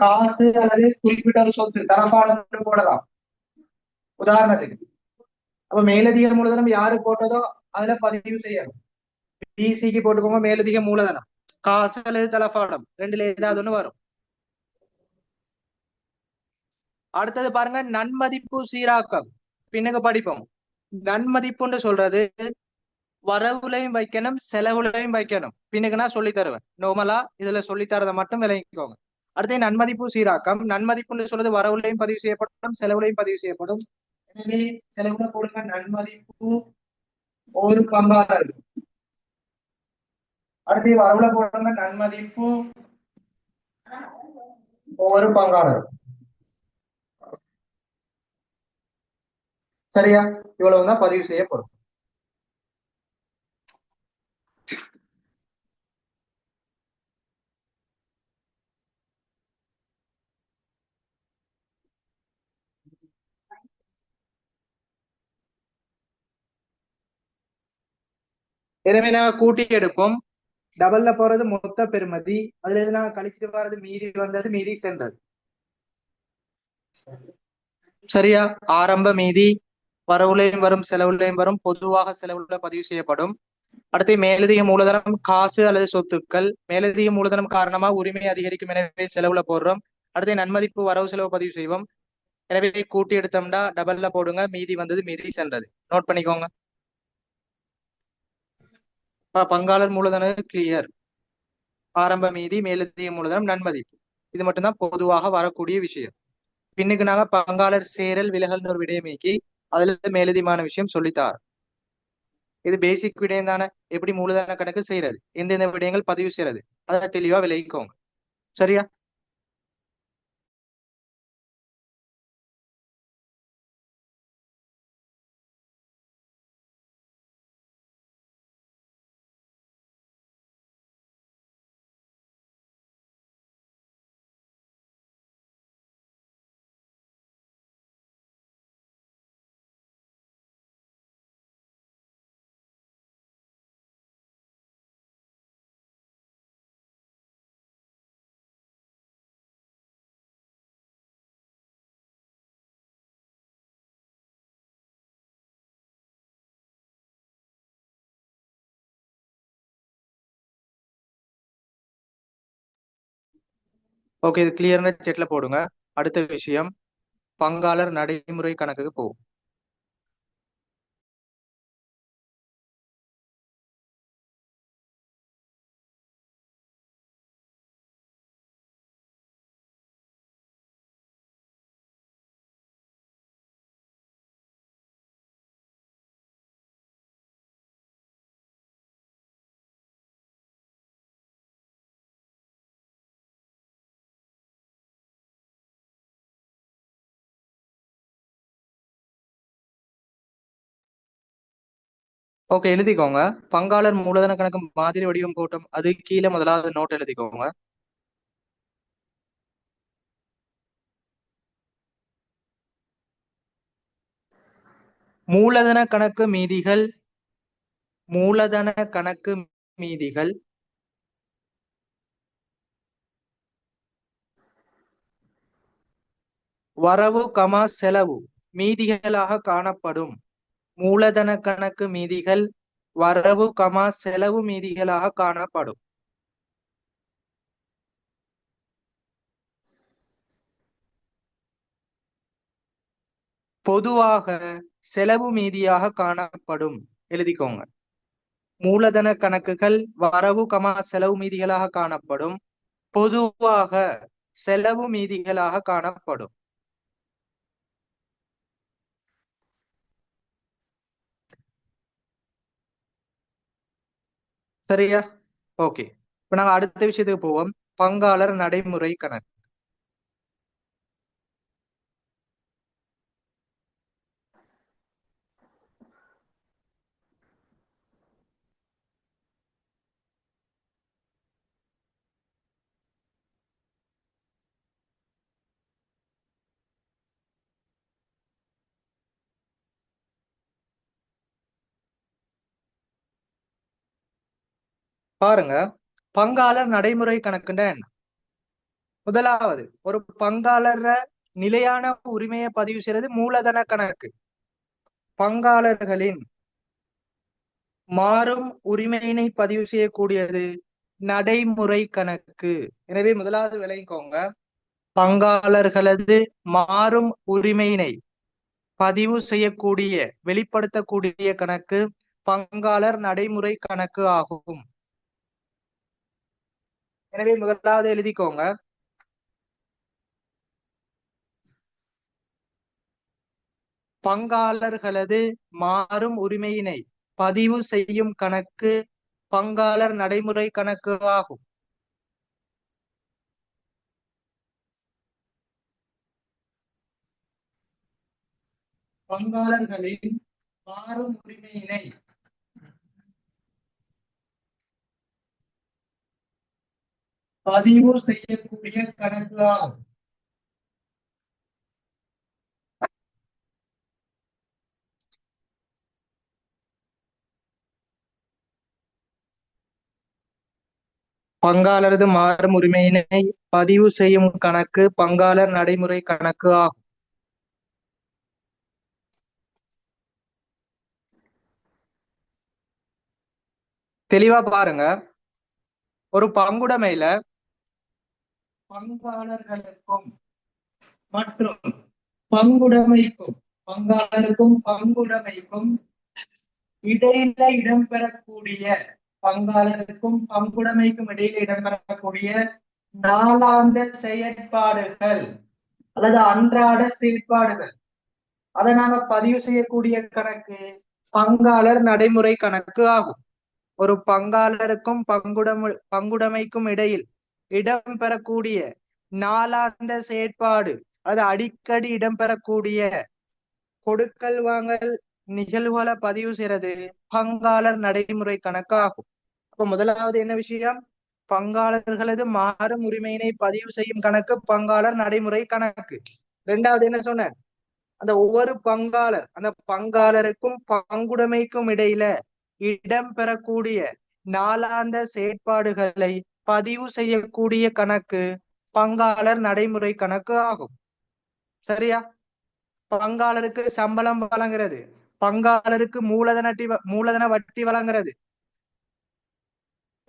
காசு அல்லது குறிப்பிட்ட ஒரு சொத்து தரப்பாடம் போடலாம். உதாரணத்துக்கு அப்ப மேலதிக மூலதனம் யாரு போட்டதோ அதுல பதிவு செய்யணும். பிசிக்கு போட்டுக்கோங்க மேலதிக மூலதனம், காசு அல்லது தலப்பாடம் ரெண்டுல ஏதாவது ஒண்ணு வரும். அடுத்தது பாருங்க நன்மதிப்பு சீராக்கம். பின்னுக்கு படிப்போம். நன்மதிப்புன்னு சொல்றது வரவுலையும் வைக்கணும், செலவுலையும் வைக்கணும். பின்னுக்கு நான் சொல்லி தருவேன். நோமலா இதுல சொல்லி தரதை மட்டும் விளங்கிக்கோங்க. அடுத்து நன்மதிப்பு சீராக்கம். நன்மதிப்புன்னு சொல்றது வரவுலையும் பதிவு செய்யப்படும், செலவுலையும் பதிவு செய்யப்படும். எனவே செலவுல போடுங்க நன்மதிப்பு ஒரு பங்காளர். அடுத்து வரவுல போடுங்க நன்மதிப்பு ஒவ்வொரு பங்காளர். சரியா? இவ்வளவுதான் பதிவு செய்யப்படும். எனவே நாங்க கூட்டி எடுப்போம். டபுள்ல போறது மொத்த பெருமதி, அதுல இருந்து நாங்க கழிச்சுட்டு வர்றது மீதி வந்தது, மீதி சென்றது. சரியா? ஆரம்ப மீதி வரவுலையும் வரும், செலவுலையும் வரும், பொதுவாக செலவுல பதிவு செய்யப்படும். அடுத்து மேலதிக மூலதனம் காசு அல்லது சொத்துக்கள். மேலதிக மூலதனம் காரணமா உரிமை அதிகரிக்கும், எனவே செலவுல போடுறோம். அடுத்து நன்மதிப்பு வரவு செலவு பதிவு செய்வோம். எனவே கூட்டி எடுத்தோம்னா டபுள்ல போடுங்க, மீதி வந்தது, மீதி சென்றது. நோட் பண்ணிக்கோங்க. பங்காளர் மூலதனம் கிளியர். ஆரம்ப மீதி, மேலதிக மூலதனம், நன்மதிப்பு. இது மட்டும்தான் பொதுவாக வரக்கூடிய விஷயம். பின்னுக்கு நாங்க பங்காளர் சேரல் விலகல்னு ஒரு விடயமேக்கி அதுல மேலதிகமான விஷயம் சொல்லித்தார். இது பேசிக் விடயம் தானே, எப்படி மூலதன கணக்கு செய்யறது, எந்தெந்த விடயங்கள் பதிவு செய்யறது, அதை தெளிவா விளங்கிக்கோங்க. சரியா? ஓகே, இது கிளியர்னு செட்ல போடுங்க. அடுத்த விஷயம் பங்காளர் நடைமுறை கணக்குக்கு போகும். ஓகே, எழுதிக்கோங்க. பங்காளர் மூலதன கணக்கு மாதிரி வடிவம் போட்டோம், அது கீழே முதலாவது நோட் எழுதிக்கோங்க. மூலதன கணக்கு மீதிகள், மூலதன கணக்கு மீதிகள் வரவு கமா செலவு மீதிகளாக காணப்படும். மூலதன கணக்கு மீதிகள் வரவு கமா செலவு மீதிகளாக காணப்படும். பொதுவாக செலவு மீதியாக காணப்படும். எழுதிக்கோங்க. மூலதன கணக்குகள் வரவு கமா செலவு மீதிகளாக காணப்படும். பொதுவாக செலவு மீதிகளாக காணப்படும். சரியா? ஓகே, இப்ப நாங்க அடுத்த விஷயத்துக்கு போவோம். பங்காளர் நடைமுறை கணக்கு. பாருங்க, பங்காளர் நடைமுறை கணக்குன்னா என்ன? முதலாவது, ஒரு பங்காளர் நிலையான உரிமையை பதிவு செய்யறது மூலதன கணக்கு. பங்காளர்களின் மாறும் உரிமையினை பதிவு செய்யக்கூடியது நடைமுறை கணக்கு. எனவே முதலாவது விளங்கிக்கோங்க, பங்காளர்களது மாறும் உரிமையினை பதிவு செய்யக்கூடிய, வெளிப்படுத்தக்கூடிய கணக்கு பங்காளர் நடைமுறை கணக்கு ஆகும். எனவே முதலாவது எழுதிக்கோங்க, பங்காளர்களது மாறும் உரிமையினை பதிவு செய்யும் கணக்கு பங்காளர் நடைமுறை கணக்கு ஆகும். பங்காளர்களின் மாறும் உரிமையினை பதிவு செய்யக்கூடிய கணக்கு ஆகும். பங்காளரது மாறும் உரிமையினை பதிவு செய்யும் கணக்கு பங்காளர் நடைமுறை கணக்கு ஆகும். தெளிவா பாருங்க, ஒரு பங்குடைமையில பங்காளர்களுக்கும் மற்றும் பங்குடைமைக்கும், பங்காளருக்கும் பங்குடைமைக்கும் இடையில இடம்பெறக்கூடிய, பங்காளருக்கும் பங்குடைமைக்கும் இடையில இடம்பெறக்கூடிய நாளாந்த செயற்பாடுகள் அல்லது அன்றாட செயற்பாடுகள், அதை நாங்க பதிவு செய்யக்கூடிய கணக்கு பங்காளர் நடைமுறை கணக்கு ஆகும். ஒரு பங்காளருக்கும் பங்குடைமைக்கும் இடையில் இடம்பெறக்கூடிய நாளாந்த செயற்பாடு, அது அடிக்கடி இடம்பெறக்கூடிய கொடுக்கல் வாங்கல் நிகழ்வுகளை பதிவு செய்யறது பங்காளர் நடைமுறை கணக்கு ஆகும். அப்ப முதலாவது என்ன விஷயம்? பங்காளர்களது மாறும் உரிமையினை பதிவு செய்யும் கணக்கு பங்காளர் நடைமுறை கணக்கு. இரண்டாவது என்ன சொன்ன? அந்த ஒவ்வொரு பங்காளர், அந்த பங்காளருக்கும் பங்குடைமைக்கும் இடையில இடம்பெறக்கூடிய நாளாந்த செயற்பாடுகளை பதிவு செய்யக்கூடிய கணக்கு பங்காளர் நடைமுறை கணக்கு ஆகும். சரியா? பங்காளருக்கு சம்பளம் வழங்குறது, பங்காளருக்கு மூலதன வட்டி வழங்குறது,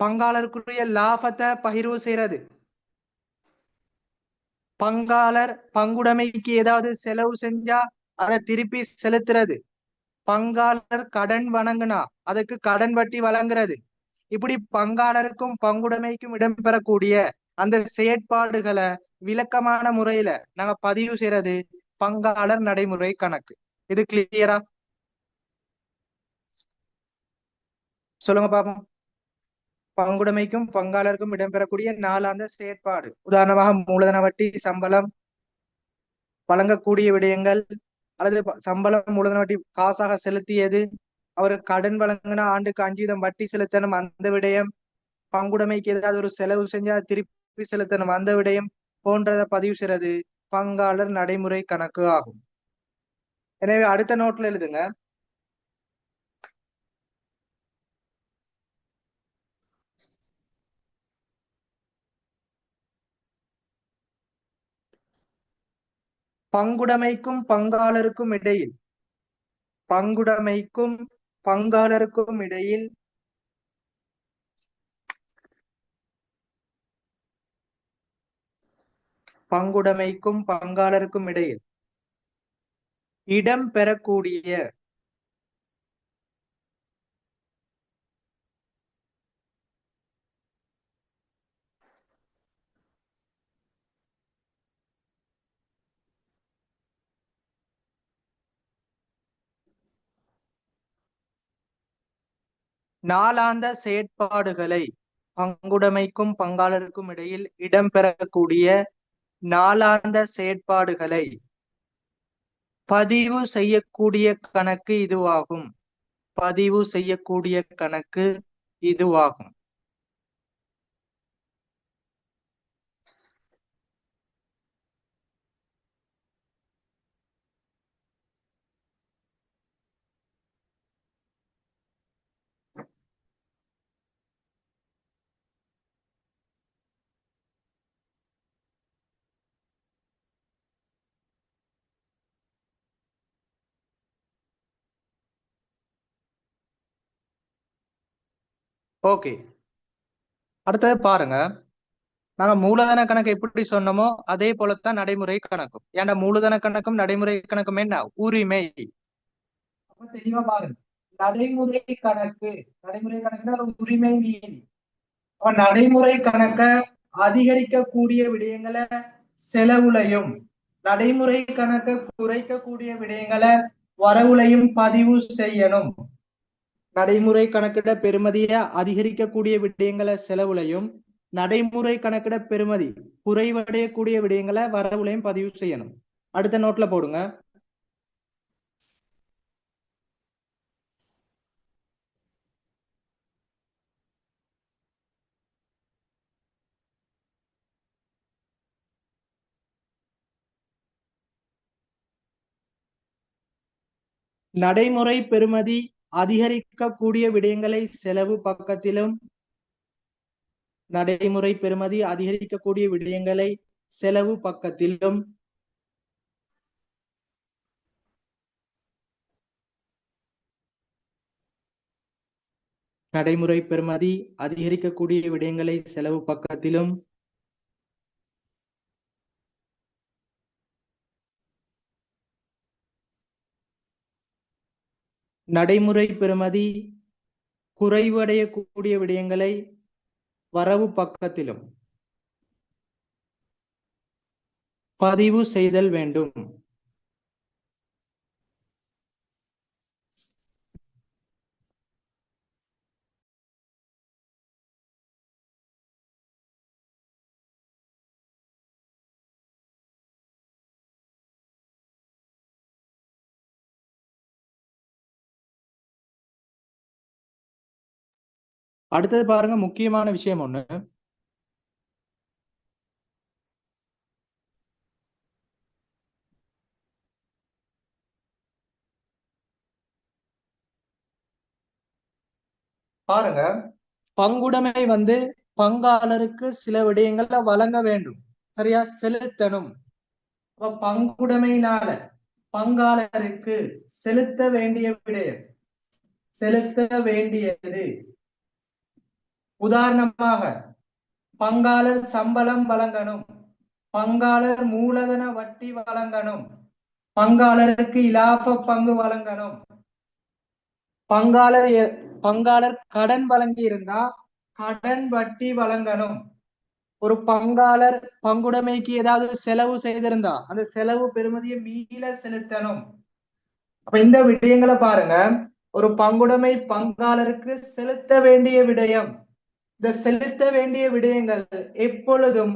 பங்காளருக்குரிய லாபத்தை பகிர்வு செய்யறது, பங்காளர் பங்குடைமைக்கு ஏதாவது செலவு செஞ்சா அதை திருப்பி செலுத்துறது, பங்காளர் கடன் வழங்கினா அதுக்கு கடன் வட்டி வழங்குறது. இப்படி பங்காளருக்கும் பங்குடைமைக்கும் இடம்பெறக்கூடிய அந்த செயற்பாடுகளை விளக்கமான முறையில நாங்க பதிவு செய்யறது பங்காளர் நடைமுறை கணக்கு. இது கிளியரா? சொல்லுங்க பாப்போம். பங்குடைமைக்கும் பங்காளருக்கும் இடம்பெறக்கூடிய நாளாந்த செயற்பாடு, உதாரணமாக மூலதன வட்டி, சம்பளம், வழங்கக்கூடிய விடயங்கள், அல்லது சம்பளம் மூலதன வட்டி காசாக செலுத்தியது, அவருக்கு கடன் வழங்கினா ஆண்டுக்கு 5 வீதம் வட்டி செலுத்தணும், அந்த விடயம். பங்குடைமைக்கு ஏதாவது ஒரு செலவு செஞ்சா திருப்பி செலுத்தணும், அந்த விடயம் போன்றதை பதிவு செய்யறது பங்காளர் நடைமுறை கணக்கு ஆகும். எனவே அடுத்த நோட்ல எழுதுங்க. பங்குடைமைக்கும் பங்காளருக்கும் இடையில் பங்குடைமைக்கும் பங்காளருக்கும் இடையில் பங்குடைமைக்கும் பங்காளருக்கும் இடையில் இடம்பெறக்கூடிய நாளாந்த செயற்பாடுகளை பங்குடைமைக்கும் பங்காளருக்கும் இடையில் இடம்பெறக்கூடிய நாளாந்த செயற்பாடுகளை பதிவு செய்யக்கூடிய கணக்கு இதுவாகும். பதிவு செய்யக்கூடிய கணக்கு இதுவாகும். ஓகே, அடுத்தது பாருங்க. நாங்க மூலதன கணக்கு எப்படி சொன்னோமோ அதே போலத்தான் நடைமுறை கணக்கும். ஏன்னா மூலதன கணக்கும் நடைமுறை கணக்கும் என்ன? உரிமை. தெளிவா பாருங்க. நடைமுறை கணக்கு, நடைமுறை கணக்குனா உரிமை மீறி. நடைமுறை கணக்க அதிகரிக்கக்கூடிய விடயங்களை செலவுலையும், நடைமுறை கணக்க குறைக்கக்கூடிய விடயங்களை வரவுலையும் பதிவு செய்யணும். நடைமுறை கணக்கிட பெறுமதிய அதிகரிக்கக்கூடிய விடயங்களை செலவுலையும், நடைமுறை கணக்கிட பெறுமதி குறைவடையக்கூடிய விடயங்களை வரவுலையும் பதிவு செய்யணும். அடுத்த நோட்ல போடுங்க. நடைமுறை பெறுமதி அதிகரிக்கக்கூடிய விடயங்களை செலவு பக்கத்திலும், நடைமுறை பெறுமதி அதிகரிக்கக்கூடிய விடயங்களை செலவு பக்கத்திலும், நடைமுறை பெறுமதி அதிகரிக்கக்கூடிய விடயங்களை செலவு பக்கத்திலும், நடைமுறை பெறுமதி குறைவடையக்கூடிய விடயங்களை வரவு பக்கத்திலும் பதிவு செய்தல் வேண்டும். அடுத்தது பாருங்க, முக்கியமான விஷயம் ஒண்ணு. பாருங்க, பங்குடைமை பங்காளருக்கு சில விடயங்களை வழங்க வேண்டும், சரியா? செலுத்தணும். அப்ப பங்குடைமையினால பங்காளருக்கு செலுத்த வேண்டிய விடயம், செலுத்த வேண்டியது, உதாரணமாக பங்காளர் சம்பளம் வழங்கணும், பங்காளர் மூலதன வட்டி வழங்கணும், பங்காளருக்கு இலாப பங்கு வழங்கணும், பங்காளர் கடன் வழங்கி இருந்தா கடன் வட்டி வழங்கணும், ஒரு பங்காளர் பங்குடைமைக்கு ஏதாவது செலவு செய்திருந்தா அந்த செலவு பெறுமதியை மீள செலுத்தணும். அப்ப இந்த விடயங்களை பாருங்க. ஒரு பங்குடைமை பங்காளருக்கு செலுத்த வேண்டிய விடயம். இந்த செலுத்த வேண்டிய விடயங்கள் எப்பொழுதும்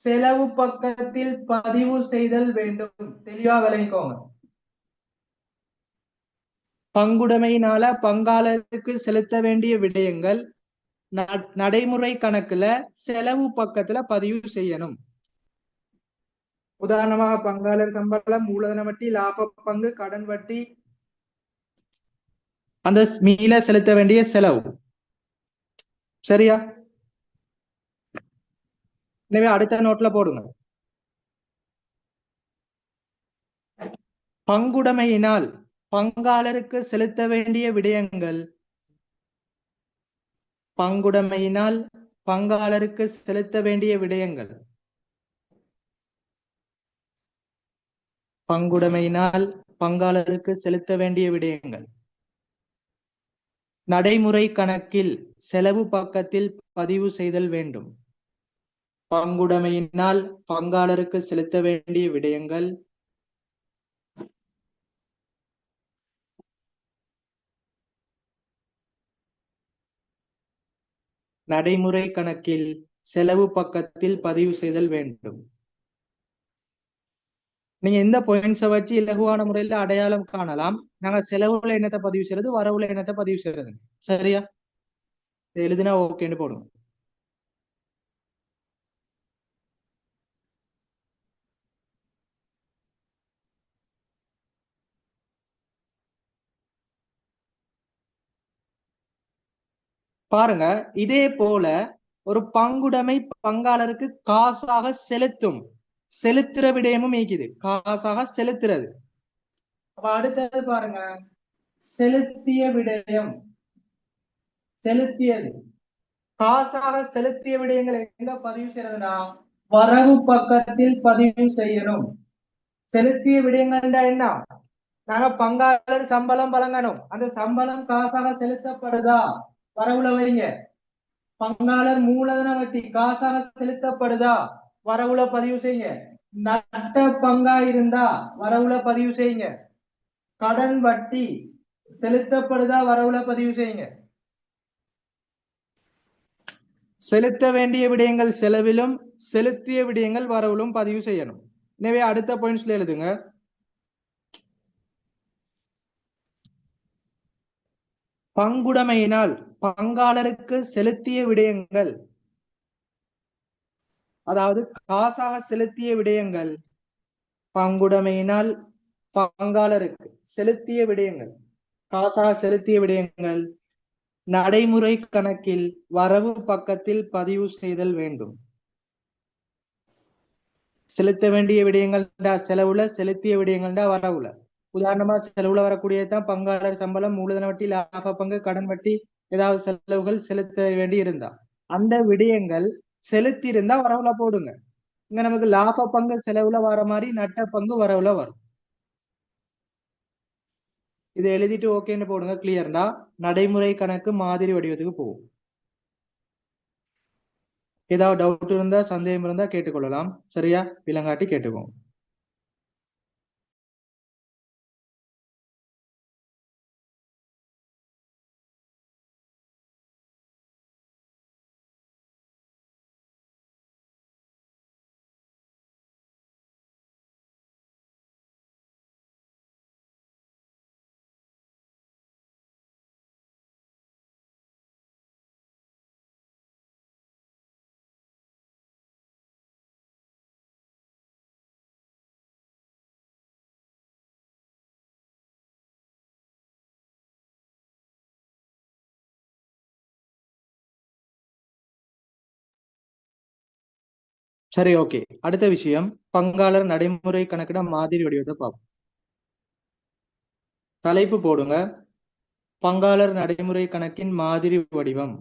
செலவு பக்கத்தில் பதிவு செய்தல் வேண்டும். தெளிவா விளங்கிக்கோங்க. பங்குடைமையினால பங்காளருக்கு செலுத்த வேண்டிய விடயங்கள் நடைமுறை கணக்குல செலவு பக்கத்துல பதிவு செய்யணும். உதாரணமாக பங்காளர் சம்பளம், மூலதன வட்டி, லாப பங்கு, கடன் வட்டி, அந்த மீள செலுத்த வேண்டிய செலவு. சரியா? எனவே அடுத்த நோட்ல போடுங்க. பங்குடைமையினால் பங்காளருக்கு செலுத்த வேண்டிய விடயங்கள் பங்குடைமையினால் பங்காளருக்கு செலுத்த வேண்டிய விடயங்கள் பங்குடைமையினால் பங்காளருக்கு செலுத்த வேண்டிய விடயங்கள் நடைமுறை கணக்கில் செலவு பக்கத்தில் பதிவு செய்தல் வேண்டும். பங்குடைமையினால் பங்காளருக்கு செலுத்த வேண்டிய விடயங்கள் நடைமுறை கணக்கில் செலவு பக்கத்தில் பதிவு செய்தல் வேண்டும். நீங்க எந்த பாயிண்ட்ஸை வச்சு இலகுவான முறையில் அடையாளம் காணலாம். நாங்க செலவுல என்னத்தை பதிவு செய்யறது, வரவுல என்னத்தை பதிவு செய்யறது. சரியா? எழுதினா ஓகேன்னு போடுங்க. பாருங்க, இதே போல ஒரு பங்குடைமை பங்காளருக்கு காசாக செலுத்துற விடயமும் நீக்குது. காசாக செலுத்துறது. அப்ப அடுத்தது பாருங்க, செலுத்திய விடயம். செலுத்தியது காசாக செலுத்திய விடயங்களை எங்க பதிவு செய்யறதுனா வரவு பக்கத்தில் பதிவு செய்யணும். செலுத்திய விடயங்கள்டா என்ன? நாங்க பங்காளர் சம்பளம் வழங்கணும். அந்த சம்பளம் காசாக செலுத்தப்படுதா? வரவுல வைங்க. பங்காளர் மூலதன வட்டி காசாக செலுத்தப்படுதா? வரவுல பதிவு செய்யுங்க. நட்ட பங்கா இருந்தா வரவுல பதிவு செய்யுங்க. கடன் வட்டி செலுத்தப்படுதா? வரவுல பதிவு செய்யுங்க. செலுத்த வேண்டிய விடயங்கள் செலவிலும் செலுத்திய விடயங்கள் வரவிலும் பதிவு செய்யணும். எனவே அடுத்த பாயிண்ட்ஸ்ல எழுதுங்க. பங்குடைமையினால் பங்காளருக்கு செலுத்திய விடயங்கள், அதாவது காசாக செலுத்திய விடயங்கள், பங்குடைமையினால் பங்காளருக்கு செலுத்திய விடயங்கள், காசாக செலுத்திய விடயங்கள் நடைமுறை கணக்கில் வரவு பக்கத்தில் பதிவு செய்தல் வேண்டும். செலுத்த வேண்டிய விடயங்கள் செலவுல, செலுத்திய விடயங்கள் வரவுல. உதாரணமா செலவுல வரக்கூடியதான் பங்காளர் சம்பளம், மூலதன வட்டி, லாப பங்கு, கடன் வட்டி, ஏதாவது செலவுகள் செலுத்த வேண்டி இருந்தா அந்த விடயங்கள் செலுத்தி இருந்தா வரவுல போடுங்க. இங்க நமக்கு லாப பங்கு செலவுல வர மாதிரி நட்ட பங்கு வரவுல வரும். இதை எழுதிட்டு ஓகேன்னு போடுங்க. கிளியர்னா நடைமுறை கணக்கு மாதிரி வடிவத்துக்கு போகும். ஏதாவது டவுட் இருந்தா சந்தேகம் இருந்தா கேட்டுக்கொள்ளலாம். சரியா? விலங்காட்டி கேட்டுக்கோங்க. சரி, ஓகே. அடுத்த விஷயம், பங்காளர் நடைமுறை கணக்கிட மாதிரி வடிவத்தை பார்ப்போம். தலைப்பு போடுங்க, பங்காளர் நடைமுறை கணக்கின் மாதிரி வடிவம்.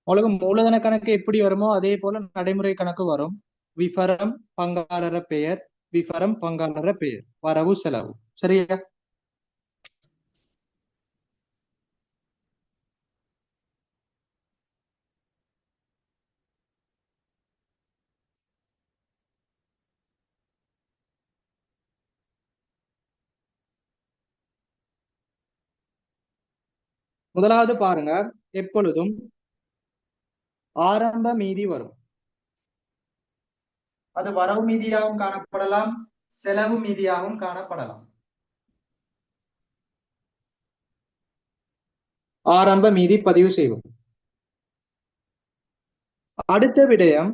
உங்களுக்கு மூலதன கணக்கு எப்படி வருமோ அதே போல நடைமுறை கணக்கு வரும். விபரம் பங்காளர பெயர், விபரம் பங்காளர பெயர், வரவு செலவு. சரியா? முதலாவது பாருங்க, எப்பொழுதும் ஆரம்ப மீதி வரும். அது வரவு மீதியாகவும் காணப்படலாம், செலவு மீதியாகவும் காணப்படலாம். ஆரம்ப மீதி பதிவு செய்வோம். அடுத்த விடயம்,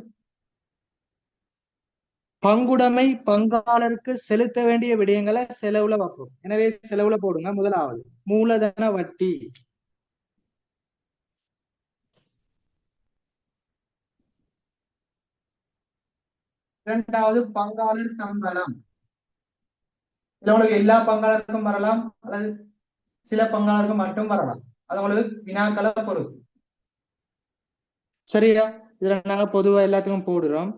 பங்குடைமை பங்காளருக்கு செலுத்த வேண்டிய விடயங்களை செலவுல வைப்போம். எனவே செலவுல போடுங்க. முதலாவது மூலதன வட்டி, இரண்டாவது பங்காளர் சம்பளம். இதுல உங்களுக்கு எல்லா பங்காளருக்கும் வரலாம், அல்லது சில பங்காளருக்கு மட்டும் வரலாம். அது உங்களுக்கு வினாக்களை பொறுத்து. சரியா? இதுல நாங்க பொதுவா எல்லாத்துக்கும் போடுறோம்.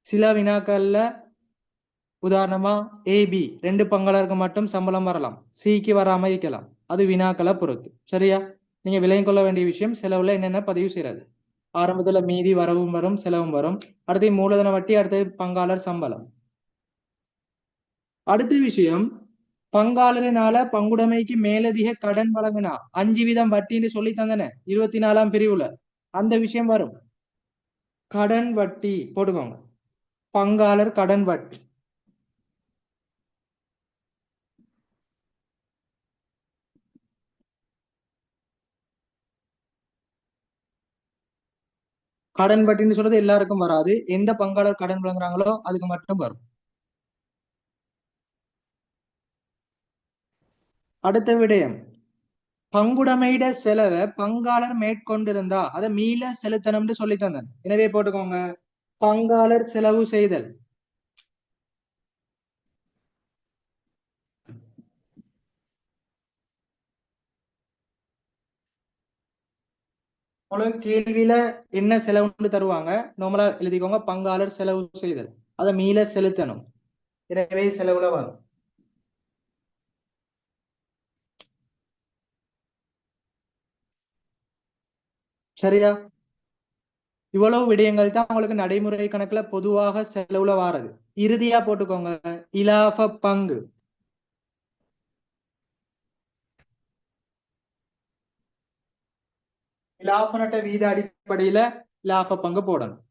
சில வினாக்கள்ல உதாரணமா ஏபி ரெண்டு பங்காளருக்கு மட்டும் சம்பளம் வரலாம், சிக்கு வராம இருக்கலாம். அது வினாக்களை பொறுத்து. சரியா? நீங்க விளங்கிக் கொள்ள வேண்டிய விஷயம், செலவுல என்னென்ன பதிவு செய்யறது. ஆரம்பத்துல மீதி வரவும் வரும், செலவும் வரும். அடுத்து மூலதன வட்டி, அடுத்து பங்காளர் சம்பளம். அடுத்த விஷயம், பங்காளரினால பங்குடைமைக்கு மேலதிக கடன் வழங்கினா 5% வட்டின்னு சொல்லி தந்தன 24ஆம் பிரிவுல. அந்த விஷயம் வரும். கடன் வட்டி போட்டுக்கோங்க. பங்காளர் கடன் வட்டி. கடன் வட்டின்னு சொல்றது எல்லாருக்கும் வராது. எந்த பங்காளர் கடன் வழங்குறாங்களோ அதுக்கு மட்டும் வரும். அடுத்த விடயம், பங்குடைமையிட செலவை பங்காளர் மேற்கொண்டிருந்தா அதை மீள செலுத்தணும்னு சொல்லி தந்தேன். எனவே போட்டுக்கோங்க, பங்காளர் செலவு செய்தல். உங்களுக்கு கேள்வியில என்ன செலவுன்னு தருவாங்க, நார்மலா எழுதிக்கோங்க, பங்காளர் செலவு செய்தல். அதை மீள செலுத்தணும். எனவே செலவுல வரும். சரியா? இவ்வளவு விடயங்கள் தான் உங்களுக்கு நடைமுறை கணக்குல பொதுவாக செலவுல வாரது. இறுதியா போட்டுக்கோங்க, இலாப பங்கு. இலாப நட்ட வீத அடிப்படையில இலாப பங்கு போடணும்.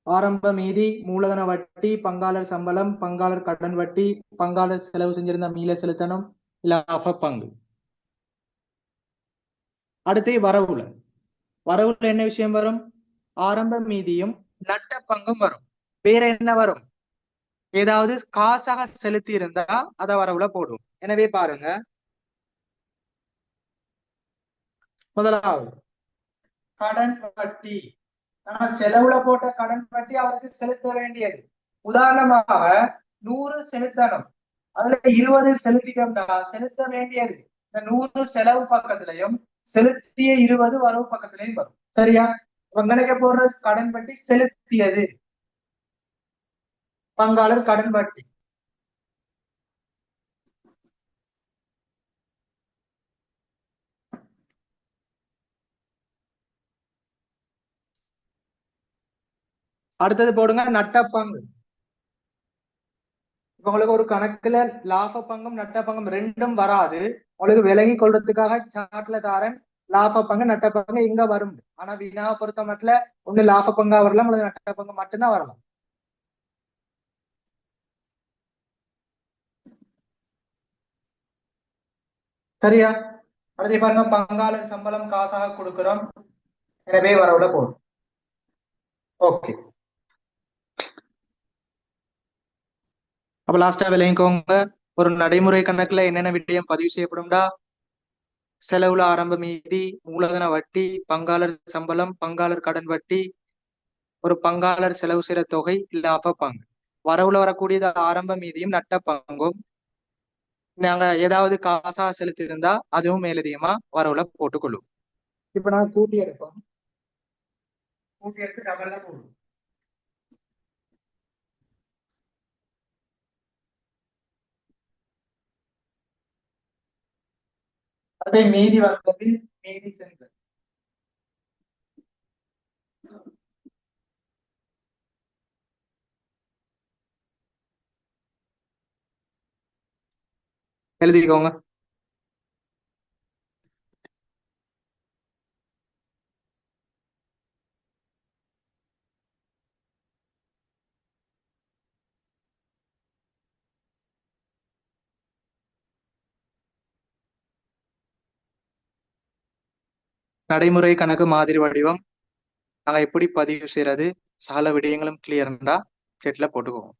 ஆரம்ப மீதி, மூலதன வட்டி, பங்காளர் சம்பளம், பங்காளர் கடன் வட்டி, பங்காளர் செலவு செஞ்சிருந்த மீள செலுத்தணும், இலாப பங்கு. அடுத்து வரவுல. வரவுல என்ன விஷயம் வரும்? ஆரம்ப மீதியும் நட்ட பங்கும் வரும். வேற என்ன வரும்? ஏதாவது காசாக செலுத்தி இருந்தா அதை வரவுல போடும். எனவே பாருங்க, முதலாவது கடன் வட்டி. ஆனா செலவுல போட்ட கடன் வட்டி அவருக்கு செலுத்த வேண்டியது. உதாரணமாக 100 செலுத்தணும், அதுல 20 செலுத்திட்டோம்னா செலுத்த வேண்டியது இந்த 100 செலவு பக்கத்திலையும் செலுத்திய 20 வரவு பக்கத்திலையும் வரும். சரியா? உங்களுக்கு போடுற கடன் வட்டி செலுத்தியது, பங்காளர் கடன் வட்டி. அடுத்தது போடுங்க நட்ட பங்கு. இப்ப உங்களுக்கு ஒரு கணக்குல லாப பங்கும் நட்ட பங்கும் ரெண்டும் வராது. உங்களுக்கு விலகி கொள்றதுக்காக சார்ட்ல தாரன் லாப பங்கு நட்ட பங்கு இங்க வரும். ஆனா வினாவை பொறுத்த மட்டும் ஒண்ணு லாப பங்கா வரலாம், அல்லது நட்ட பங்கு மட்டும்தான் வரலாம். சரியா? அடுத்து பாருங்க, பங்காளர் சம்பளம் காசாக கொடுக்கிறோம், எனவே வரவுல போடும். ஓகே. அப்ப லாஸ்டா விளங்கிக்கோங்க, ஒரு நடைமுறை கணக்குல என்னென்ன விடயம் பதிவு செய்யப்படும்டா, செலவுல ஆரம்ப மீதி, மூலதன வட்டி, பங்காளர் சம்பளம், பங்காளர் கடன் வட்டி, ஒரு பங்காளர் செலவு செய்யற தொகை, லாப பங்கு. வரவுல வரக்கூடியது ஆரம்ப மீதியும் நட்ட பங்கும். நாங்க ஏதாவது காசா செலுத்தி இருந்தா அதுவும் மேலதிகமா வரவுல போட்டுக்கொள்ளும். இப்ப நான் கூட்டி எடுப்போம். கூட்டி எடுத்து டபுள்ல போடுவோம். அதே மீதி வர்றது மீதி சென்று எழுதிக்கோங்க. நடைமுறை கணக்கு மாதிரி வடிவம் நாங்க எப்படி பதிவு செய்யறது, சகல விடயங்களும் கிளியர்ண்டா செட்ல போட்டுக்குவோம்.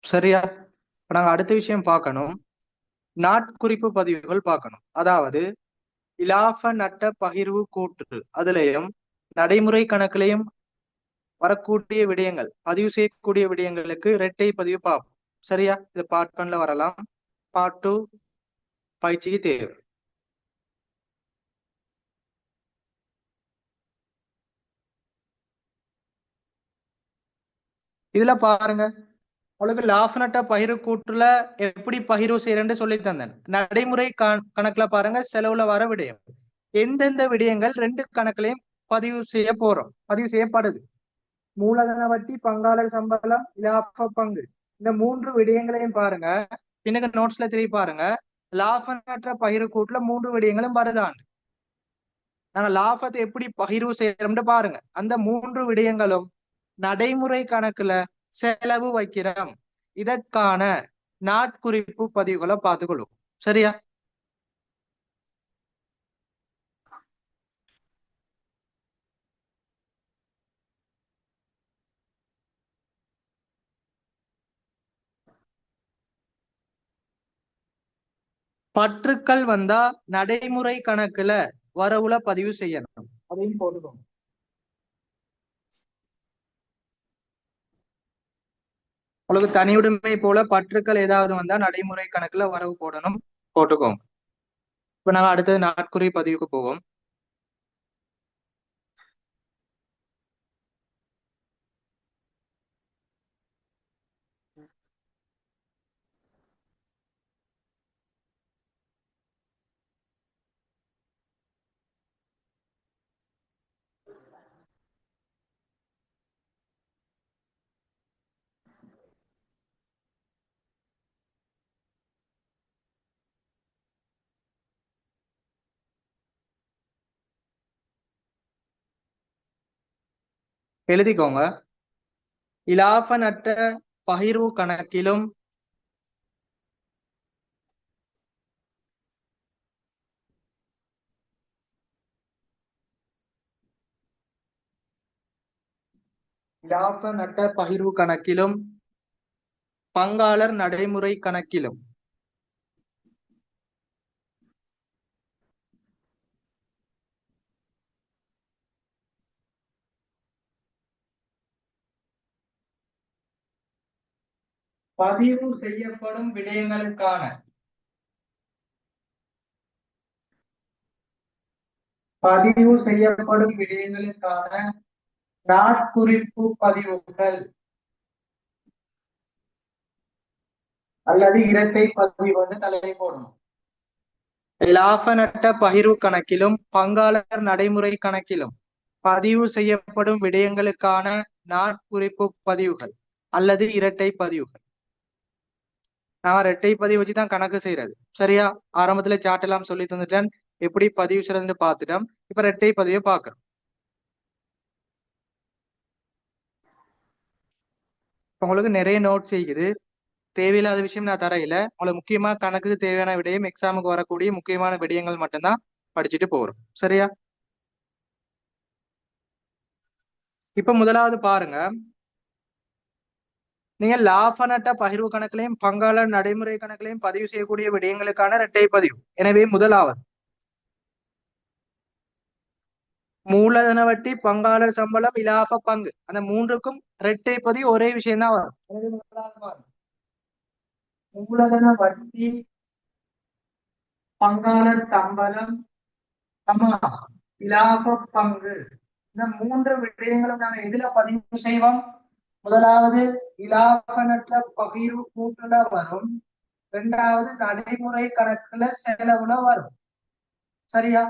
சரியா? இப்ப நாங்க அடுத்த விஷயம் பார்க்கணும். நாட்குறிப்பு பதிவுகள் பார்க்கணும். அதாவது இலாப நட்ட பகிர்வு கூற்று அதுலயும் நடைமுறை கணக்குலையும் வரக்கூடிய விடயங்கள், பதிவு செய்யக்கூடிய விடயங்களுக்கு இரட்டை பதிவு பார்ப்போம். சரியா? இது பார்ட் 1ல வரலாம். பார்ட் 2 பயிற்சிக்கு தேவை. இதுல பாருங்க, உங்களுக்கு லாப நட்ட பகிர்வு கூற்றுல எப்படி பகிர்வு செய்யறேன்னு சொல்லி தந்தேன். நடைமுறை கணக்குல பாருங்க, செலவுல வர விடயம் எந்தெந்த விடயங்கள் ரெண்டு கணக்குலையும் பதிவு செய்ய போறோம், பதிவு செய்யப்படுது. மூலதன வட்டி, பங்காளர் சம்பளம், இலாப பங்கு, இந்த மூன்று விடயங்களையும் பாருங்க. பின்னுக்கு நோட்ஸ்ல திரும்பி பாருங்க. லாபமற்ற பகிர்வு கூட்டுல மூன்று விடயங்களும் வருதான். நாங்க லாபத்தை எப்படி பகிர்வு செய்யறோம்னு பாருங்க. அந்த மூன்று விடயங்களும் நடைமுறை கணக்குல செலவு வைக்கிறோம். இதற்கான நாட்குறிப்பு பதிவுகளை பார்த்துக்கொள்ளும். சரியா? பற்றுக்கள் வந்தா நடைமுறை கணக்குல வரவுல பதிவு செய்யணும். அதையும் போட்டுக்கோங்க. உங்களுக்கு தனியுடைமை போல பற்றுக்கள் ஏதாவது வந்தா நடைமுறை கணக்குல வரவு போடணும், போட்டுக்கோங்க. இப்ப நாங்க அடுத்தது நாட்குறி பதிவுக்கு போவோம். எழுதிக்கோங்க. இலாப நட்ட பகிர்வு கணக்கிலும் இலாப நட்ட பகிர்வு கணக்கிலும் பங்காளர் நடைமுறை கணக்கிலும் பதிவு செய்யப்படும் விடயங்களுக்கான பதிவு செய்யப்படும் விடயங்களுக்கான நாட்குறிப்பு பதிவுகள் அல்லது இரட்டை பதிவு வந்து தலை போடணும். இலாப பகிர்வு கணக்கிலும் பங்காளர் நடைமுறை கணக்கிலும் பதிவு செய்யப்படும் விடயங்களுக்கான நாட்குறிப்பு பதிவுகள் அல்லது இரட்டை பதிவுகள். நான் இரட்டை பதிவு வச்சுதான் கணக்கு செய்யறது. சரியா? ஆரம்பத்துல சாட் எல்லாம் சொல்லி தந்துட்டேன், எப்படி பதிவு செய்யறதுன்னு பார்த்துட்டோம். இப்ப இரட்டை பதிவை பார்க்கிறோம். உங்களுக்கு நிறைய நோட் செய்யுது, தேவையில்லாத விஷயம் நான் தரையில. உங்களுக்கு முக்கியமா கணக்குக்கு தேவையான விடயம், எக்ஸாமுக்கு வரக்கூடிய முக்கியமான விடயங்கள் மட்டும்தான் படிச்சுட்டு போறோம். சரியா? இப்ப முதலாவது பாருங்க, நீங்க லாப நட்ட பகிர்வு கணக்கிலையும் பங்காளர் நடைமுறை கணக்கிலையும் பதிவு செய்யக்கூடிய விடயங்களுக்கான இரட்டை பதிவு. எனவே முதலாவது மூலதன வட்டி, பங்காளர் சம்பளம், இலாப பங்கு, அந்த மூன்றுக்கும் இரட்டை பதிவு ஒரே விஷயம் தான் வரும். எனவே முதலாவது பாருங்க, மூலதன வட்டி, பங்காளர் சம்பளம், இலாப பங்கு, இந்த மூன்று விடயங்களும் நாங்க எதுல பதிவு செய்வோம்? முதலாவது இலாப நட்ட பகிர்வு கூட்டுல வரும், இரண்டாவது நடைமுறை கணக்குல செலவுல வரும். சரியா?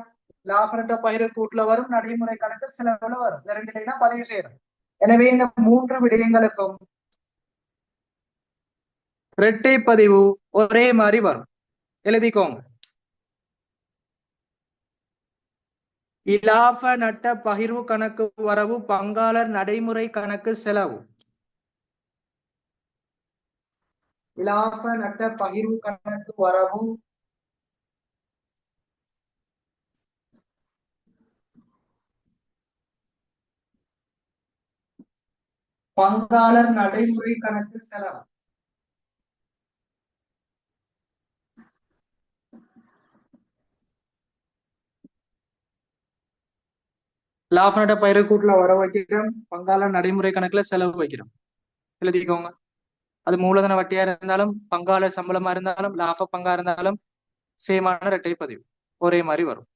லாப நட்ட பகிர்வு கூட்டுல வரும், நடைமுறை கணக்கு செலவுல வரும். இந்த ரெண்டு தான் பதிவு செய்யணும். எனவே இந்த மூன்று விடயங்களுக்கும் இரட்டை பதிவு ஒரே மாதிரி வரும். எழுதிக்கோங்க. இலாப நட்ட பகிர்வு கணக்கு வரவு, பங்காளர் நடைமுறை கணக்கு செலவு. இலாப நட்ட பகிர்வு கணக்கு வரவு, பங்காளர் நடைமுறை கணக்கு செலவு. லாப நட்ட பகிர்வு கூட்டுல வரவு வைக்கிறோம், பங்காளர் நடைமுறை கணக்குல செலவு வைக்கிறோம். எழுதிக்கோங்க. அது மூலதன வட்டியா இருந்தாலும், பங்காளர் சம்பளமா இருந்தாலும், லாப பங்கா இருந்தாலும் சேமான இரட்டை பதிவு ஒரே மாதிரி வரும்.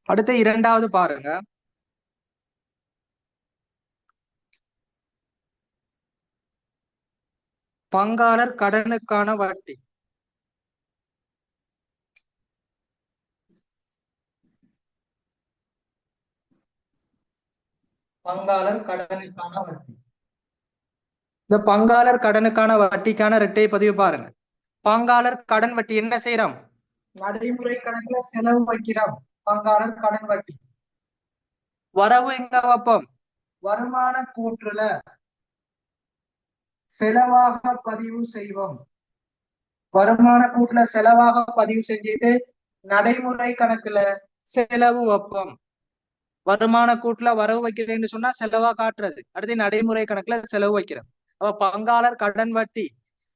அடுத்த இரண்டாவது பாருங்க, பங்காளர் கடனுக்கான வட்டி. பங்காளர் கடனுக்கான வட்டி. இந்த பங்காளர் கடனுக்கான வட்டிக்கான இரட்டை பதிவு பாருங்க. பங்காளர் கடன் வட்டி என்ன செய்யறோம்? நடைமுறை கணக்குல செலவு வைக்கிறோம். பங்காளர் கடன் வட்டி. வரவு எங்க வைப்போம்? வருமான கூற்றுல செலவாக பதிவு செய்வோம். வருமான கூட்டுல செலவாக பதிவு செஞ்சுட்டு நடைமுறை கணக்குல செலவு வைப்போம். வருமான கூட்டுல வரவு வைக்கிறேன்னு சொன்னா செலவா காட்டுறது, அடுத்து நடைமுறை கணக்குல செலவு வைக்கிறோம். அப்ப பங்காளர் கடன் வட்டி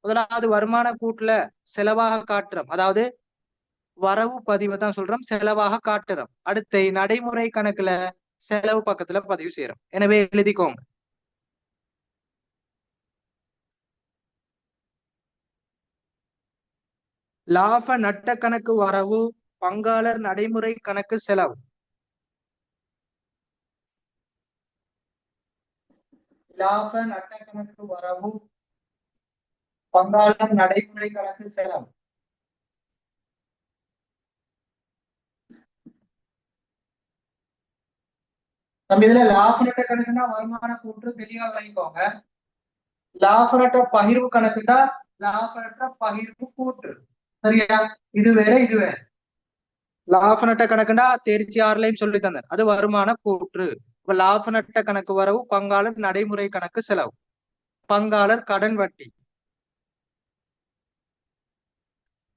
முதலாவது வருமான கூட்டுல செலவாக காட்டுறோம், அதாவது வரவு பதிவை தான் சொல்றோம், செலவாக காட்டுறோம். அடுத்து நடைமுறை கணக்குல செலவு பக்கத்துல பதிவு செய்யறோம். எனவே எழுதிக்கோங்க. லாப நட்ட கணக்கு வரவு, பங்காளர் நடைமுறை கணக்கு செலவு. லாப நட்ட கணக்கு வரவு, பங்காளர் நடைமுறை கணக்கு செலவு. நம்ம இதுல லாப நட்ட கணக்குன்னா வருமான கூற்று தெளிவா விளங்கிக்கோங்க. லாபநட்ட பகிர்வு கணக்குண்டா லாபநட்ட பகிர்வு கூற்று. சரியா? இது வேற இது வேற. லாபநட்ட கணக்குண்டா தேர்ச்சி ஆறுலையும் சொல்லி தந்தார், அது வருமான கூற்று. இப்ப லாபநட்ட கணக்கு வரவு பங்காளர் நடைமுறை கணக்கு செலவு, பங்காளர் கடன் வட்டி.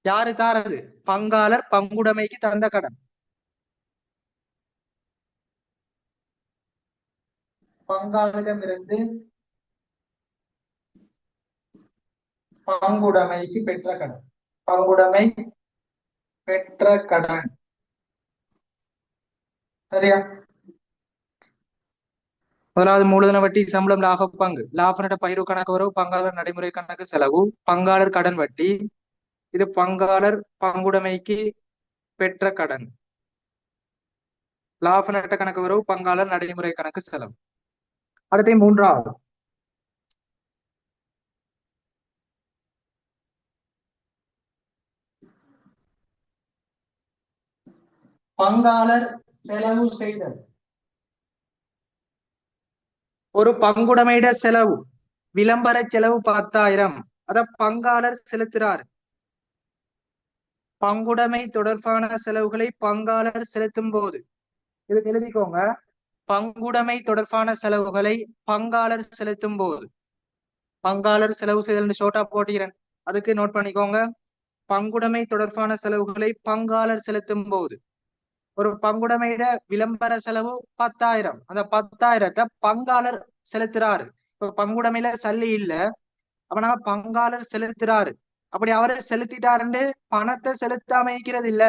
யாரு தாரது? பங்காளர் பங்குடைமைக்கு தந்த கடன். பங்காளரிடமிருந்து பங்குடைமைக்கு பெற்ற கடன். பங்குடைமை பெற்ற கடன். சரியா? முதலாவது மூலதன வட்டி சம்பளம் லாப பங்கு, லாபநட்ட பகிர்வு கணக்கு வரவு பங்காளர் நடைமுறை கணக்கு செலவு, பங்காளர் கடன் வட்டி. இது பங்காளர் பங்குடைமைக்கு பெற்ற கடன். லாப நட்ட கணக்கு வரவு பங்காளர் நடைமுறை கணக்கு செலவு. அடுத்து மூன்றாவது பங்காளர் செலவு செய்தல். ஒரு பங்குடைமையிட செலவு, விளம்பர செலவு 10,000, அத பங்காளர் செலுத்துறார். பங்குடைமை தொடர்பான செலவுகளை பங்காளர் செலுத்தும் போது, இதுக்கு எழுதிக்கோங்க, பங்குடைமை தொடர்பான செலவுகளை பங்காளர் செலுத்தும் போது. பங்காளர் செலவு செய்தல் ஷோர்ட்டா போட்டுகிறேன், அதுக்கு நோட் பண்ணிக்கோங்க. பங்குடைமை தொடர்பான செலவுகளை பங்காளர் செலுத்தும் போது ஒரு பங்குடைமையிட விளம்பர செலவு 10,000, அந்த 10,000 பங்காளர் செலுத்துறாரு. இப்ப பங்குடைமையில சல்லி இல்ல, அப்ப பங்காளர் செலுத்துறாரு. அப்படி அவரை செலுத்திட்டாருன்னு பணத்தை செலுத்தாம இருக்கிறது இல்ல,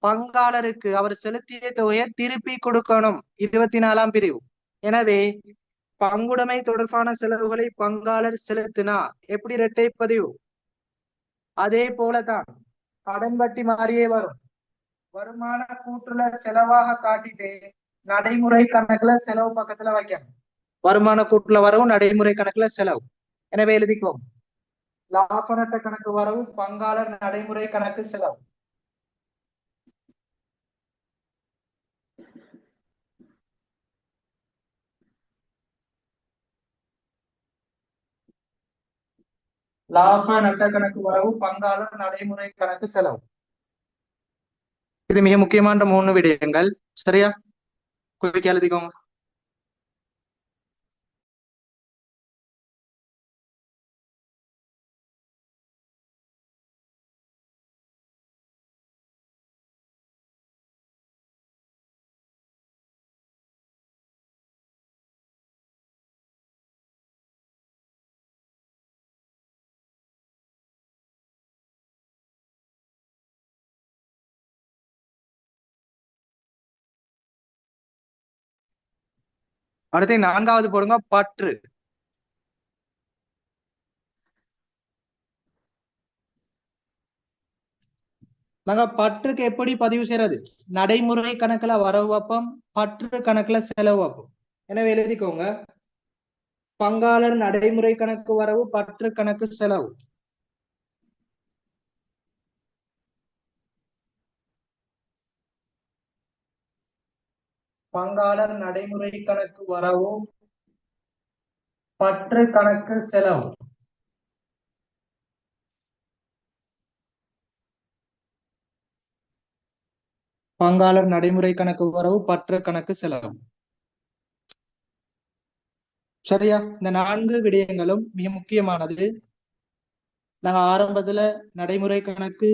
பங்காளருக்கு அவர் செலுத்திய தொகையை திருப்பி கொடுக்கணும். 24ஆம் பிரிவு. எனவே பங்குடைமை தொடர்பான செலவுகளை பங்காளர் செலுத்தினா எப்படி இரட்டை பதிவு, அதே போலதான் கடன் வட்டி மாறியே வரும். வருமான கூற்றுல செலவாக காட்டிட்டு நடைமுறை கணக்குல செலவு பக்கத்துல வைக்கணும். வருமான கூட்டுல வரவும் நடைமுறை கணக்குல செலவு. எனவே எழுதிக்கோ, லாப நட்ட கணக்கு வரவு பங்காளர் நடைமுறை கணக்கு செலவு. லாப நட்ட கணக்கு வரவு பங்காளர் நடைமுறை கணக்கு செலவு. இது மிக முக்கியமான 3 விடயங்கள். சரியா? குறிக்க எழுதிக்கோங்க. அடுத்து 4வது போடுங்க, பற்று. நாங்க பற்றுக்கு எப்படி பதிவு செய்யறது? நடைமுறை கணக்குல வரவு வைப்போம், பற்று கணக்குல செலவு வைப்போம். எனவே எழுதிக்கோங்க, பங்காளர் நடைமுறை கணக்கு வரவு பற்று கணக்கு செலவு. பங்காளர் நடைமுறை கணக்கு வரவு பற்று கணக்கு செலவு. பங்காளர் நடைமுறை கணக்கு வரவு பற்று கணக்கு செலவு. சரியா? இந்த 4 விடயங்களும் மிக முக்கியமானது. நாங்க ஆரம்பத்துல நடைமுறை கணக்கு,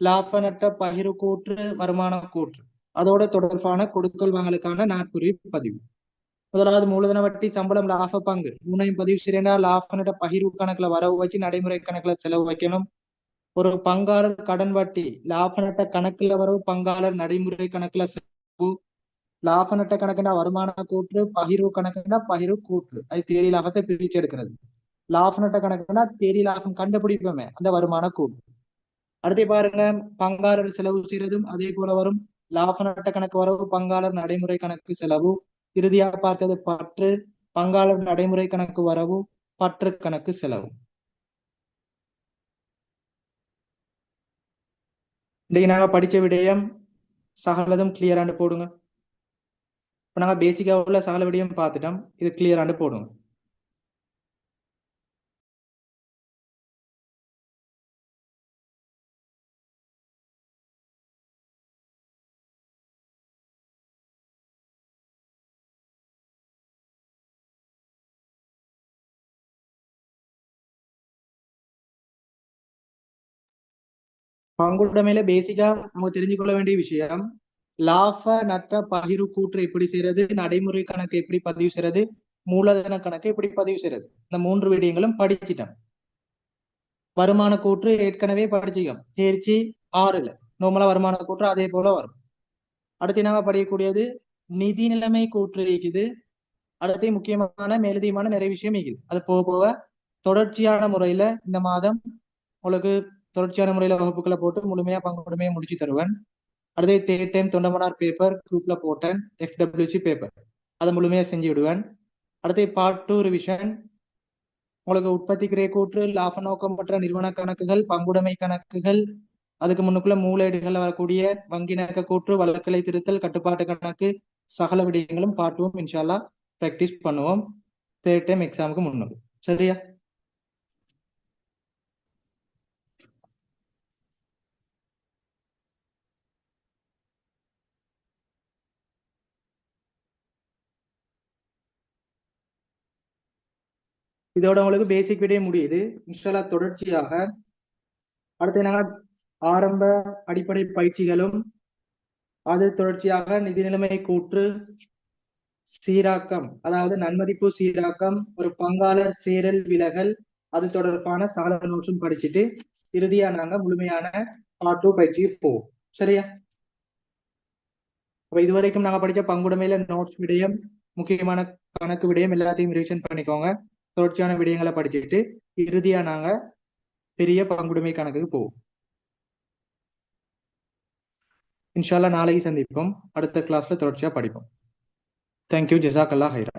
லாப நட்ட பகிர்வு கூற்று, வருமான கூற்று, அதோட தொடர்பான கொடுக்கல் வாங்கலுக்கான நாட்குறி பதிவு. முதலாவது மூலதன வட்டி சம்பளம் லாப பங்கு 3ஐயும் பதிவு செய்யறா. லாப நட்ட பகிர்வு கணக்குல வரவு வச்சு நடைமுறை கணக்குல செலவு வைக்கணும். ஒரு பங்காளர் கடன் வட்டி லாப நட்ட கணக்குல வரவு பங்காளர் நடைமுறை கணக்குல செலவு. லாப நட்ட கணக்குனா வருமான கூற்று, பகிர்வு கணக்குனா பகிர்வு கூற்று. அது தேரி லாபத்தை பிரிச்சு எடுக்கிறது. லாப நட்ட கணக்குனா தேரி லாபம் கண்டுபிடிப்போமே, அந்த வருமான கூற்று. அடுத்து பாருங்க, பங்காளர் செலவு செய்யறதும் அதே போல வரும். லாப நட்ட கணக்கு வரவு பங்காளர் நடைமுறை கணக்கு செலவு. இறுதியாக பார்த்தது பற்று, பங்காளர் நடைமுறை கணக்கு வரவு பற்று கணக்கு செலவு. இன்னைக்கு நாங்க படிச்ச விடயம் சகலதும் கிளியராண்டு போடுங்க. இப்ப நாங்க பேசிக்கா உள்ள சகல விடயம் பார்த்துட்டோம், இது கிளியராண்டு போடுங்க. பங்குடைமையில பேசிக்கா நம்ம தெரிஞ்சுக்கொள்ள வேண்டிய விஷயம், லாப நட்ட பகிர்வு கூற்று எப்படி செய்யறது, நடைமுறை கணக்கு எப்படி பதிவு செய்யறது, மூலதன கணக்கு எப்படி பதிவு செய்யறது, இந்த 3 விடயங்களும் படிச்சிட்டோம். வருமான கூற்று ஏற்கனவே படிச்சிக்கோம், தேர்ச்சி 6ல நோமலா வருமான கூற்று அதே போல வரும். அடுத்து நாம படிக்கக்கூடியது நிதி நிலைமை கூற்று இருக்குது. அடுத்து முக்கியமான மேலதிகமான நிறைய விஷயம் இருக்குது. அது போக போக தொடர்ச்சியான முறையில இந்த மாதம் உங்களுக்கு தொடர்ச்சியான முறையில வகுப்புகளை போட்டு முழுமையா பங்குடைமையை முடிச்சு தருவேன். அடுத்து தேர்ட் டைம் தொண்டமனார் பேப்பர் குரூப்ல போட்டேன், FWC பேப்பர் அதை முழுமையா செஞ்சு விடுவேன். அடுத்து பார்ட் 2 ரிவிஷன், உங்களுக்கு உற்பத்தி கிரை கூற்று, லாப நோக்கமற்ற நிறுவன கணக்குகள், பங்குடைமை கணக்குகள், அதுக்கு முன்னுக்குள்ள மூலேடுகள் வரக்கூடிய வங்கி இணக்க கூற்று, வழக்கலை திருத்தல், கட்டுப்பாட்டு கணக்கு, சகல விடயங்களும் பார்ட் 2 இன்ஷால்லா பிராக்டிஸ் பண்ணுவோம் தேர்ட் டைம் எக்ஸாமுக்கு முன்னாடி. சரியா? இதோட உங்களுக்கு பேசிக் விடே முடியுது. இன்ஷால்லா தொடர்ச்சியாக அடுத்து நாங்கள் ஆரம்ப அடிப்படை பயிற்சிகளும், அது தொடர்ச்சியாக நிதி நிலைமை கூற்று, சீராக்கம் அதாவது நன்மதிப்பு சீராக்கம், ஒரு பங்காளர் சேரல் விலகல், அது தொடர்பான சாதன நோட்ஸும் படிச்சுட்டு இறுதியா நாங்க முழுமையான பார்ட் 2 பயிற்சிக்கு போவோம். சரியா? அப்ப இதுவரைக்கும் நாங்க படிச்ச பங்குடைமையில நோட்ஸ் விடயம், முக்கியமான கணக்கு விடயம் எல்லாத்தையும் ரிவிஷன் பண்ணிக்கோங்க. தொடர்ச்சியான விடயங்களை படிச்சுட்டு இறுதியா நாங்க பெரிய பங்குடைமை கணக்குக்கு போவோம். இன்ஷால்லா நாளைக்கு சந்திப்போம். அடுத்த கிளாஸ்ல தொடர்ச்சியா படிப்போம். தேங்க்யூ. ஜஸாக்கல்லா ஹைரா.